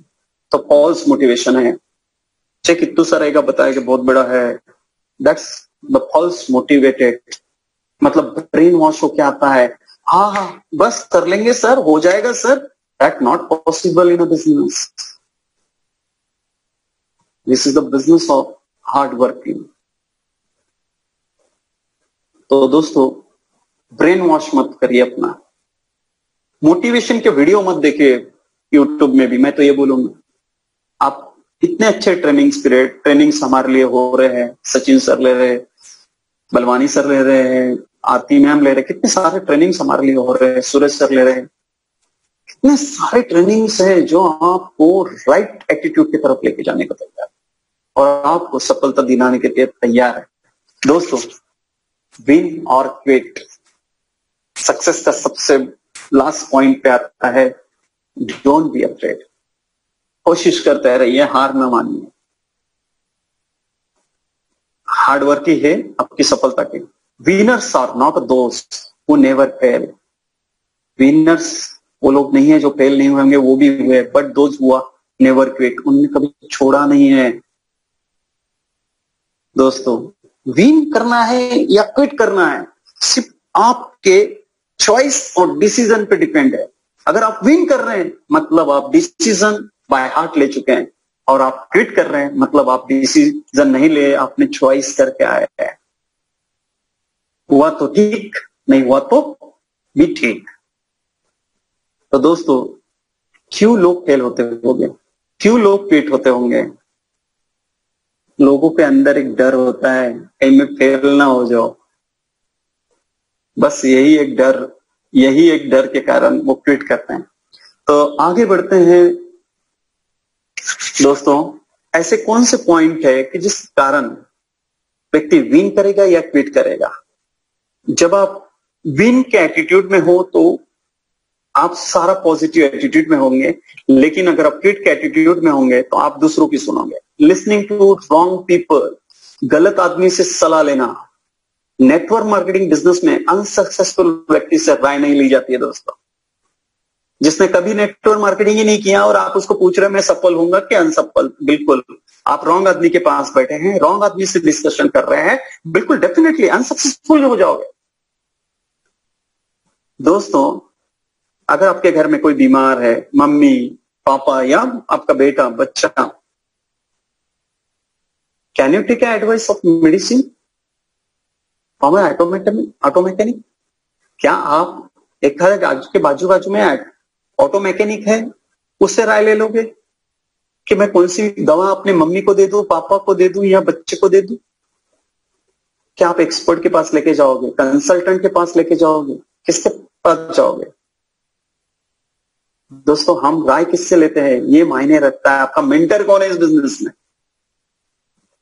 तो फॉल्स मोटिवेशन है। चाहे कितना सा रहेगा बताएगा बहुत बड़ा है, दैट्स द फॉल्स मोटिवेटेड। मतलब ब्रेन वॉश होके आता है, हाँ बस कर लेंगे सर, हो जाएगा sir. That not possible in a business. This is the business of hard working. तो दोस्तों ब्रेन वॉश मत करिए अपना, मोटिवेशन के वीडियो मत देखिए यूट्यूब में भी। मैं तो ये बोलूंगा, आप इतने अच्छे ट्रेनिंग्स हमारे लिए हो रहे हैं, सचिन सर ले रहे हैं, बलवानी सर ले रहे हैं, आरती मैम ले रहे हैं, कितने सारे ट्रेनिंग्स हमारे लिए हो रहे हैं, सूरज सर ले रहे हैं, कितने सारे ट्रेनिंग्स हैं जो आपको राइट एटीट्यूड की तरफ लेके जाने को तैयार है और आपको सफलता दिलाने के लिए तैयार है। दोस्तों विन और क्विट, सक्सेस का सबसे लास्ट पॉइंट पे आता है, डोंट बी अफ्रेड। कोशिश करते रहिए, हार न मानिए। हार्डवर्क ही है आपकी सफलता की। Winners are not those who never fail. Winners वो लोग नहीं है जो फेल नहीं हुए, वो भी हुए, बट दोज हुआ नेवर क्विट, उन्होंने कभी छोड़ा नहीं है। दोस्तों विन करना है या क्विट करना है सिर्फ आपके चॉइस और डिसीजन पे डिपेंड है। अगर आप विन कर रहे हैं मतलब आप डिसीजन बाय हार्ट ले चुके हैं, और आप क्विट कर रहे हैं मतलब आप डिसीजन नहीं ले, आपने चॉइस करके आए हैं। हुआ तो ठीक, नहीं हुआ तो भी ठीक। तो दोस्तों क्यों लोग फेल होते होंगे, क्यों लोग क्विट होते होंगे? लोगों के अंदर एक डर होता है कहीं मैं फेल ना हो जाओ, बस यही एक डर के कारण वो क्विट करते हैं। तो आगे बढ़ते हैं दोस्तों, ऐसे कौन से पॉइंट है कि जिस कारण व्यक्ति विन करेगा या क्विट करेगा? जब आप विन के एटीट्यूड में हो तो आप सारा पॉजिटिव एटीट्यूड में होंगे, लेकिन अगर आप क्विट के एटीट्यूड में होंगे तो आप दूसरों की सुनोगे। लिसनिंग टू रॉन्ग पीपल, गलत आदमी से सलाह लेना। नेटवर्क मार्केटिंग बिजनेस में अनसक्सेसफुल व्यक्ति से राय नहीं ली जाती है दोस्तों। जिसने कभी नेटवर्क मार्केटिंग ही नहीं किया और आप उसको पूछ रहे हैं मैं सफल होऊंगा क्या अनसफल, बिल्कुल आप रॉन्ग आदमी के पास बैठे हैं, रॉन्ग आदमी से डिस्कशन कर रहे हैं, बिल्कुल डेफिनेटली अनसक्सेसफुल हो जाओगे। दोस्तों अगर आपके घर में कोई बीमार है, मम्मी पापा या आपका बेटा बच्चा, can you take advice of medicine from auto mechanic? क्या आप एक के बाजू में ऑटो मैकेनिक है उससे राय ले लोगे कि मैं कौन सी दवा अपने मम्मी को दे दूं, पापा को दे दूं या बच्चे को दे दूं? क्या आप एक्सपर्ट के पास लेके जाओगे, कंसल्टेंट के पास लेके जाओगे, किसके पास जाओगे? दोस्तों हम राय किससे लेते हैं ये मायने रखता है। आपका मेंटर कौन है इस बिजनेस में?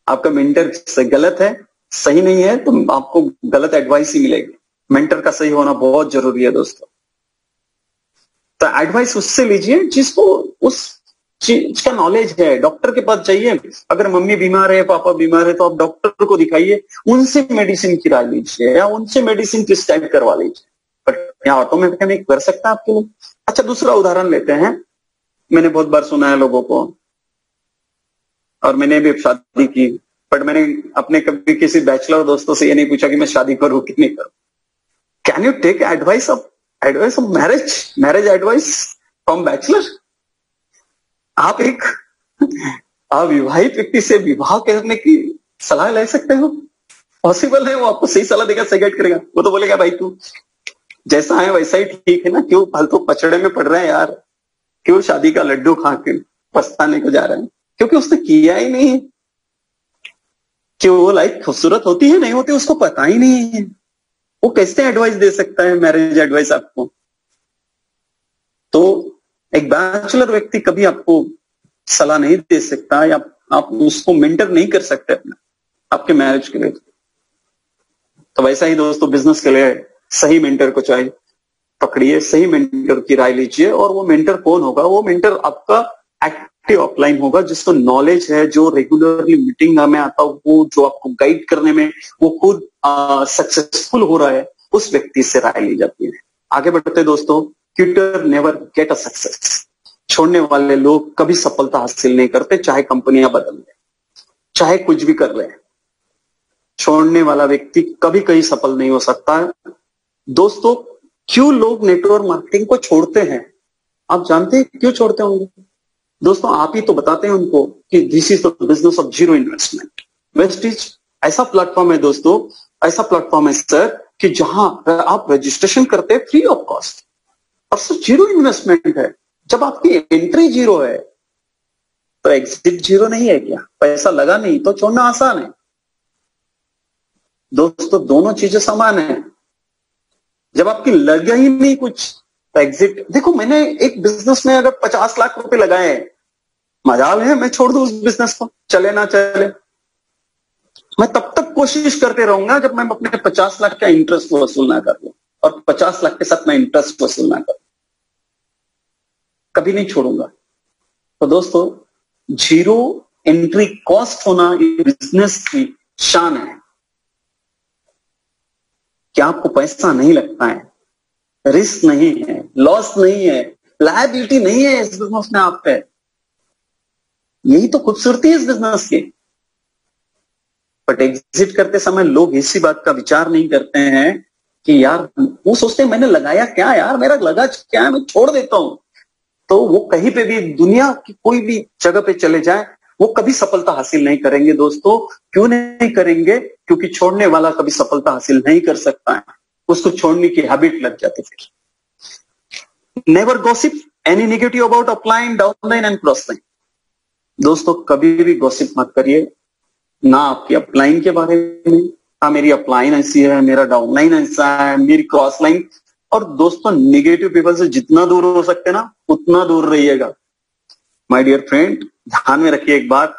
आपका मेंटर गलत है, सही नहीं है तो आपको गलत एडवाइस ही मिलेगी। मेंटर का सही होना बहुत जरूरी है दोस्तों। तो एडवाइस उससे लीजिए जिसको उस चीज का नॉलेज है। डॉक्टर के पास जाइए, अगर मम्मी बीमार है, पापा बीमार है तो आप डॉक्टर को दिखाइए, उनसे मेडिसिन की राय लीजिए या उनसे मेडिसिन प्रिस्क्राइब करवा लीजिए। बट यहाँ ऑटो मैकेनिक कर सकता है आपके लिए। अच्छा दूसरा उदाहरण लेते हैं। मैंने बहुत बार सुना है लोगों को, और मैंने भी शादी की, बट मैंने अपने कभी किसी बैचलर दोस्तों से ये नहीं पूछा कि मैं शादी करूं कि नहीं करूं। Can you take advice of marriage advice from bachelor? आप एक अविवाहित व्यक्ति से विवाह करने की सलाह ले सकते हो? पॉसिबल है? वो आपको सही सलाह देगा, सही गाइड करेगा। वो तो बोलेगा भाई तू जैसा है वैसा ही ठीक है ना, क्यों फालतू पचड़े में पड़ रहे हैं यार, क्यों शादी का लड्डू खा के पछताने को जा रहे हैं? क्योंकि उसने किया ही नहीं है कि वो लाइफ खूबसूरत होती है नहीं होती, उसको पता ही नहीं है। वो कैसे एडवाइस दे सकता है मैरिज एडवाइस आपको? तो एक बैचलर व्यक्ति कभी आपको सलाह नहीं दे सकता या आप उसको मेंटर नहीं कर सकते अपना आपके मैरिज के लिए। तो वैसा ही दोस्तों बिजनेस के लिए सही मेंटर को चाहिए, पकड़िए, सही मेंटर की राय लीजिए। और वो मेंटर कौन होगा? वो मेंटर आपका एक्टिव ऑफलाइन होगा, जिसको नॉलेज है, जो रेगुलरली मीटिंग में आता हो, वो जो आपको गाइड करने में वो खुद सक्सेसफुल हो रहा है, उस व्यक्ति से राय ली जाती है। आगे बढ़ते दोस्तों, Quetta never get a success. छोड़ने वाले लोग कभी सफलता हासिल नहीं करते, चाहे कंपनियां बदल ले, चाहे कुछ भी कर ले। छोड़ने वाला व्यक्ति कभी कहीं सफल नहीं हो सकता है। दोस्तों क्यों लोग नेटवर्क मार्केटिंग को छोड़ते हैं? आप जानते हैं क्यों छोड़ते होंगे? दोस्तों आप ही तो बताते हैं उनको कि this is the business of zero investment. Vestige ऐसा प्लेटफॉर्म है दोस्तों, ऐसा प्लेटफॉर्म है सर कि जहां आप रजिस्ट्रेशन करते हैं फ्री ऑफ कॉस्ट और सर जीरो इन्वेस्टमेंट है। जब आपकी एंट्री जीरो है तो एग्जिट जीरो नहीं है क्या? पैसा लगा नहीं तो छोड़ना आसान है। दोस्तों दोनों चीजें समान है। जब आपकी लगा ही नहीं कुछ तो एग्जिट, देखो मैंने एक बिजनेस में अगर 50 लाख रुपए लगाए हैं, मजाल है मैं छोड़ दूं उस बिजनेस को, चले ना चले, मैं तब तक कोशिश करते रहूंगा जब मैं अपने 50 लाख का इंटरेस्ट वसूल ना कर लूं और 50 लाख के साथ मैं इंटरेस्ट वसूल ना करूं, कभी नहीं छोड़ूंगा। तो दोस्तों जीरो एंट्री कॉस्ट होना ये बिजनेस की शान है। क्या आपको पैसा नहीं लगता है, रिस्क नहीं है, लॉस नहीं है, लायबिलिटी नहीं है इस बिजनेस में आप पे। यही तो खूबसूरती है इस बिजनेस की। बट एग्जिट करते समय लोग इसी बात का विचार नहीं करते हैं कि यार, वो सोचते हैं मैंने लगाया क्या यार, मेरा लगा क्या है, मैं छोड़ देता हूं। तो वो कहीं पे भी दुनिया की कोई भी जगह पे चले जाए वो कभी सफलता हासिल नहीं करेंगे। दोस्तों क्यों नहीं करेंगे? क्योंकि छोड़ने वाला कभी सफलता हासिल नहीं कर सकता है, उसको छोड़ने की हैबिट लग जाती है। Never gossip any negative about upline, downline and crossline. दोस्तों कभी भी गॉसिप मत करिए, ना आपकी अपलाइन के बारे में, हाँ मेरी अपलाइन ऐसी है, मेरा डाउनलाइन ऐसा है, मेरी क्रॉस लाइन। और दोस्तों निगेटिव पीपल से जितना दूर हो सकते ना उतना दूर रहिएगा। माय डियर फ्रेंड, ध्यान में रखिए एक बात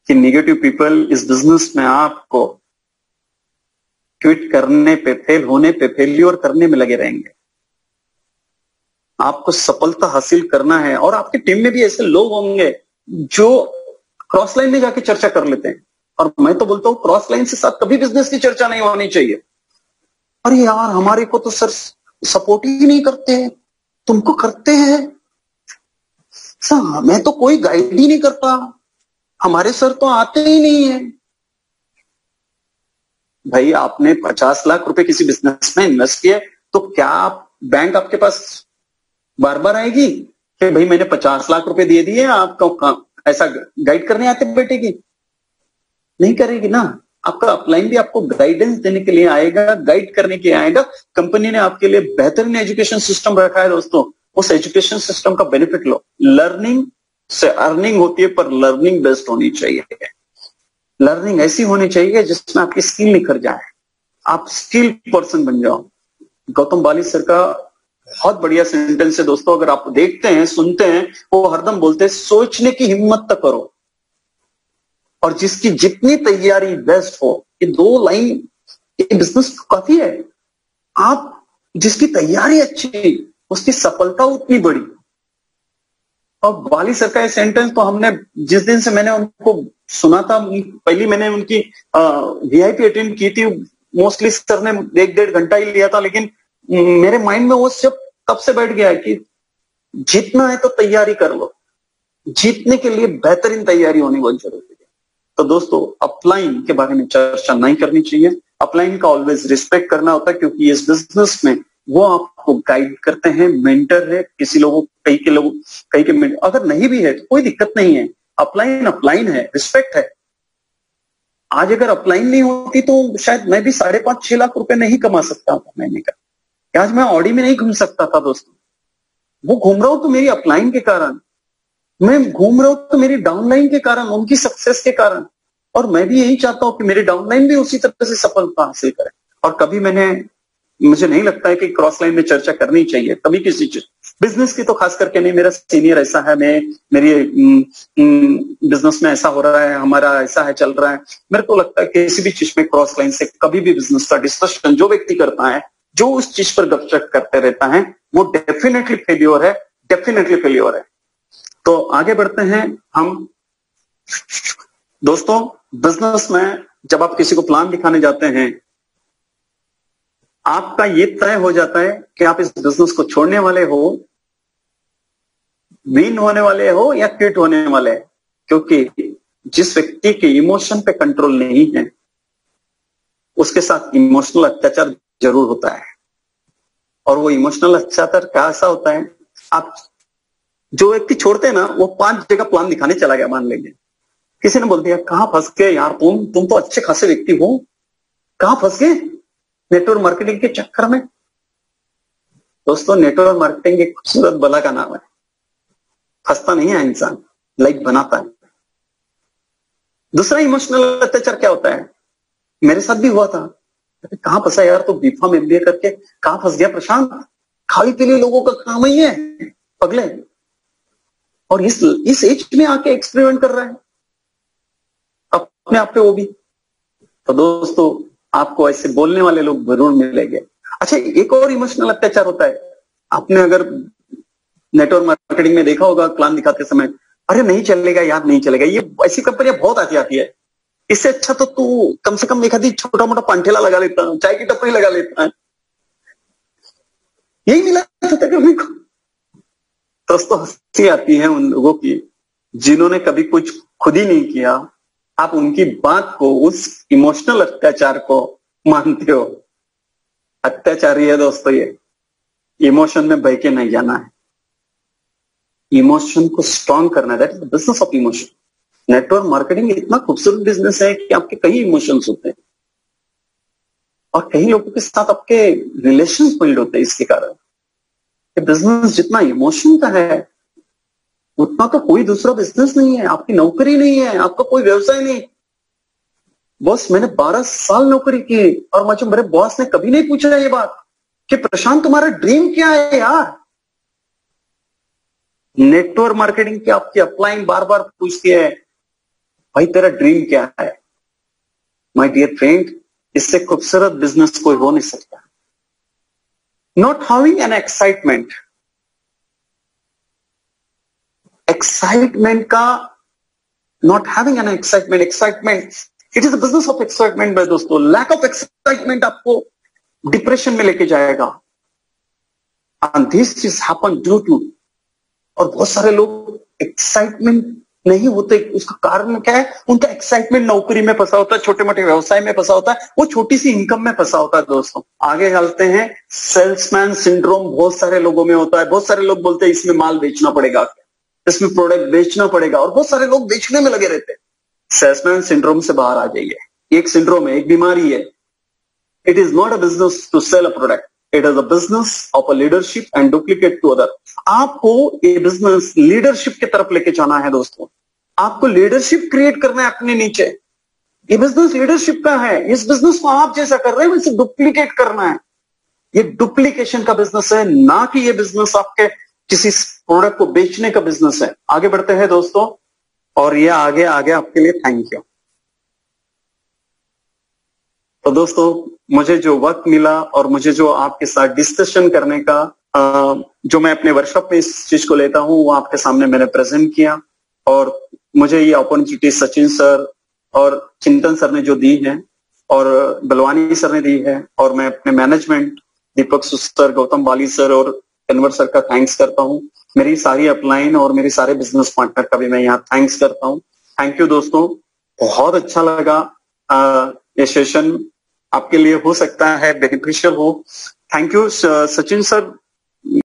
कि निगेटिव पीपल इस बिजनेस में आपको क्विट करने पे, फेल होने पे, फेल्योर करने में लगे रहेंगे। आपको सफलता हासिल करना है और आपकी टीम में भी ऐसे लोग होंगे जो क्रॉस लाइन में जाके चर्चा कर लेते हैं। और मैं तो बोलता हूं क्रॉस लाइन से साथ कभी बिजनेस की चर्चा नहीं होनी चाहिए। अरे यार हमारे को तो सर सपोर्ट ही नहीं करते हैं, तुमको करते हैं सर, मैं तो कोई गाइड ही नहीं करता, हमारे सर तो आते ही नहीं है। भाई आपने 50 लाख रुपए किसी बिजनेस में इन्वेस्ट किया तो क्या आप बैंक आपके पास बार बार आएगी कि भाई मैंने 50 लाख रुपए दे दिए, आपको ऐसा गाइड करने आते बैठेगी? नहीं करेगी ना। आपका अपलाइन भी आपको गाइडेंस देने के लिए आएगा, गाइड करने के लिए आएगा। कंपनी ने आपके लिए बेहतरीन एजुकेशन सिस्टम रखा है दोस्तों, उस एजुकेशन सिस्टम का बेनिफिट लो। लर्निंग से अर्निंग होती है पर लर्निंग बेस्ड होनी चाहिए। लर्निंग ऐसी होनी चाहिए जिसमें आपकी स्किल निखर जाए, आप स्किल पर्सन बन जाओ। गौतम बाली सर का बहुत बढ़िया सेंटेंस है दोस्तों, अगर आप देखते हैं सुनते हैं, वो हरदम बोलते हैं सोचने की हिम्मत तक करो और जिसकी जितनी तैयारी बेस्ट हो। ये दो लाइन ये बिजनेस काफी है। आप जिसकी तैयारी अच्छी उसकी सफलता उतनी बड़ी। और बाली सर का ये सेंटेंस तो हमने जिस दिन से मैंने उनको सुना था, पहली मैंने उनकी वीआईपी अटेंड की थी, मोस्टली सर ने 1-1.5 घंटा ही लिया था, लेकिन मेरे माइंड में वो सब कब से बैठ गया है कि जीतना है तो तैयारी कर लो, जीतने के लिए बेहतरीन तैयारी होनी बहुत जरूरी है। तो दोस्तों अपलाइन के बारे में चर्चा नहीं करनी चाहिए। अपलाइन का ऑलवेज रिस्पेक्ट करना होता है क्योंकि इस बिजनेस में वो आपको गाइड करते हैं, मेंटर है। किसी लोगों कई के मेंटर अगर नहीं भी है तो कोई दिक्कत नहीं है, अपलाइन अपलाइन है, रिस्पेक्ट है। आज अगर अपलाइन नहीं होती तो शायद मैं भी 5.5-6 लाख रुपए नहीं कमा सकता था महीने का। आज मैं ऑडी में नहीं घूम सकता था दोस्तों। वो घूम रहा हूं तो मेरी अपलाइन के कारण, मैं घूम रहा हूं तो मेरी डाउनलाइन के कारण, उनकी सक्सेस के कारण। और मैं भी यही चाहता हूं कि मेरी डाउनलाइन भी उसी तरह से सफलता हासिल करे। और कभी मुझे नहीं लगता है कि क्रॉस लाइन में चर्चा करनी चाहिए कभी किसी चीज, बिजनेस की तो खास करके नहीं। मेरा सीनियर ऐसा है, मेरी बिजनेस में ऐसा हो रहा है, हमारा ऐसा है चल रहा है। मेरे को लगता है कि किसी भी चीज में क्रॉस लाइन से कभी भी बिजनेस का डिस्कशन जो व्यक्ति करता है, जो उस चीज पर गपशप करते रहता है, वो डेफिनेटली फेल्योर है, डेफिनेटली फेल्योर है। तो आगे बढ़ते हैं हम। दोस्तों बिजनेस में जब आप किसी को प्लान दिखाने जाते हैं, आपका ये तय हो जाता है कि आप इस बिजनेस को छोड़ने वाले हो, विन होने वाले हो या क्विट होने वाले हैं। क्योंकि जिस व्यक्ति के इमोशन पे कंट्रोल नहीं है उसके साथ इमोशनल अत्याचार जरूर होता है। और वो इमोशनल अत्याचार कैसा होता है, आप जो व्यक्ति छोड़ते हैं ना वो 5 जगह प्लान दिखाने चला गया, मान लेंगे किसी ने बोल दिया कहां फंस गए यार तुम तो अच्छे खासे व्यक्ति हो, कहां फंस गए? नेटवर्क मार्केटिंग के चक्कर में। दोस्तों, नेटवर्क मार्केटिंग एक खूबसूरत बला का नाम है। फंसता नहीं है इंसान, लाइफ बनाता है। दूसरा इमोशनल अत्याचार क्या होता है? मेरे साथ भी हुआ था। कहां फंसा यार, तो बीफॉर्म एमबीए करके कहां फंस गया प्रशांत? खाली पीली लोगों का काम ही है पगले। और इस एज में आके एक्सपेरिमेंट कर रहा है अपने आप पे, वो भी। तो दोस्तों, आपको ऐसे बोलने वाले लोग जरूर मिलेंगे। अच्छा, एक और इमोशनल अत्याचार होता है। आपने अगर नेटवर्क मार्केटिंग में देखा होगा प्लान दिखाते समय, अरे नहीं चलेगा यार, नहीं चलेगा, ये ऐसी कंपनियां बहुत आती है, इससे अच्छा तो तू कम से कम एक आधी छोटा मोटा पंठेला लगा लेता, चाय की टपरी लगा लेता है। यही मिला था करने को। दोस्तों, हंसी आती है उन लोगों की जिन्होंने कभी कुछ खुद ही नहीं किया। आप उनकी बात को, उस इमोशनल अत्याचार को मानते हो। अत्याचारी है दोस्तों ये। इमोशन में बह के नहीं जाना है, इमोशन को स्ट्रॉन्ग करना है। That is the business of emotion. Network marketing इतना खूबसूरत बिजनेस है कि आपके कई इमोशंस होते हैं और कई लोगों के साथ आपके रिलेशंस बिल्ड होते हैं। इसके कारण ये बिजनेस जितना इमोशन का है उतना तो कोई दूसरा बिजनेस नहीं है। आपकी नौकरी नहीं है, आपका कोई व्यवसाय नहीं। बॉस, मैंने 12 साल नौकरी की और मुझे मेरे बॉस ने कभी नहीं पूछा ये बात कि प्रशांत तुम्हारा ड्रीम क्या है यार। नेटवर्क मार्केटिंग की आपकी अपलाइन बार बार पूछती है, भाई तेरा ड्रीम क्या है? माय डियर फ्रेंड, इससे खूबसूरत बिजनेस कोई हो नहीं सकता। Not having an excitement, excitement का, not having an excitement, excitement, it is the business of excitement. दोस्तों, लैक ऑफ एक्साइटमेंट आपको डिप्रेशन में लेके जाएगा। And this is happen due to, और बहुत सारे लोग एक्साइटमेंट नहीं होते। उसका कारण क्या है? उनका एक्साइटमेंट नौकरी में फंसा होता है, छोटे मोटे व्यवसाय में फंसा होता है, वो छोटी सी इनकम में फंसा होता है। दोस्तों, आगे चलते हैं। सेल्समैन सिंड्रोम बहुत सारे लोगों में होता है। बहुत सारे लोग बोलते हैं इसमें माल बेचना पड़ेगा, इसमें प्रोडक्ट बेचना पड़ेगा, और बहुत सारे लोग बेचने में लगे रहते हैं। सेल्समैन सिंड्रोम से बाहर आ जाइए। एक सिंड्रोम है, एक बीमारी है। It is not a business to sell a product, it is a business of a leadership and duplicate to other. आपको ये बिजनेस लीडरशिप की तरफ लेके जाना है। दोस्तों, आपको लीडरशिप क्रिएट करना है अपने नीचे। ये बिजनेस लीडरशिप का है। इस बिजनेस को आप जैसा कर रहे हैं वैसे डुप्लीकेट करना है। ये डुप्लीकेशन का बिजनेस है, ना कि ये बिजनेस आपके किसी प्रोडक्ट को बेचने का बिजनेस है। आगे बढ़ते हैं दोस्तों, और ये आगे आगे आपके लिए थैंक यू। तो दोस्तों, मुझे जो वक्त मिला और मुझे जो आपके साथ डिस्कशन करने का, जो मैं अपने वर्कशॉप में इस चीज को लेता हूं, वो आपके सामने मैंने प्रेजेंट किया। और मुझे ये अपॉर्चुनिटी सचिन सर और चिंतन सर ने जो दी है, और बलवानी सर ने दी है, और मैं अपने मैनेजमेंट दीपक सर, गौतम बाली सर और कन्वर सर का थैंक्स करता हूं। मेरी सारी अपलाइन और मेरे सारे बिजनेस पार्टनर का भी मैं यहाँ थैंक्स करता हूं। थैंक यू दोस्तों, बहुत अच्छा लगा। ये सेशन आपके लिए हो सकता है बेनिफिशियल हो। Thank you Sachin sir,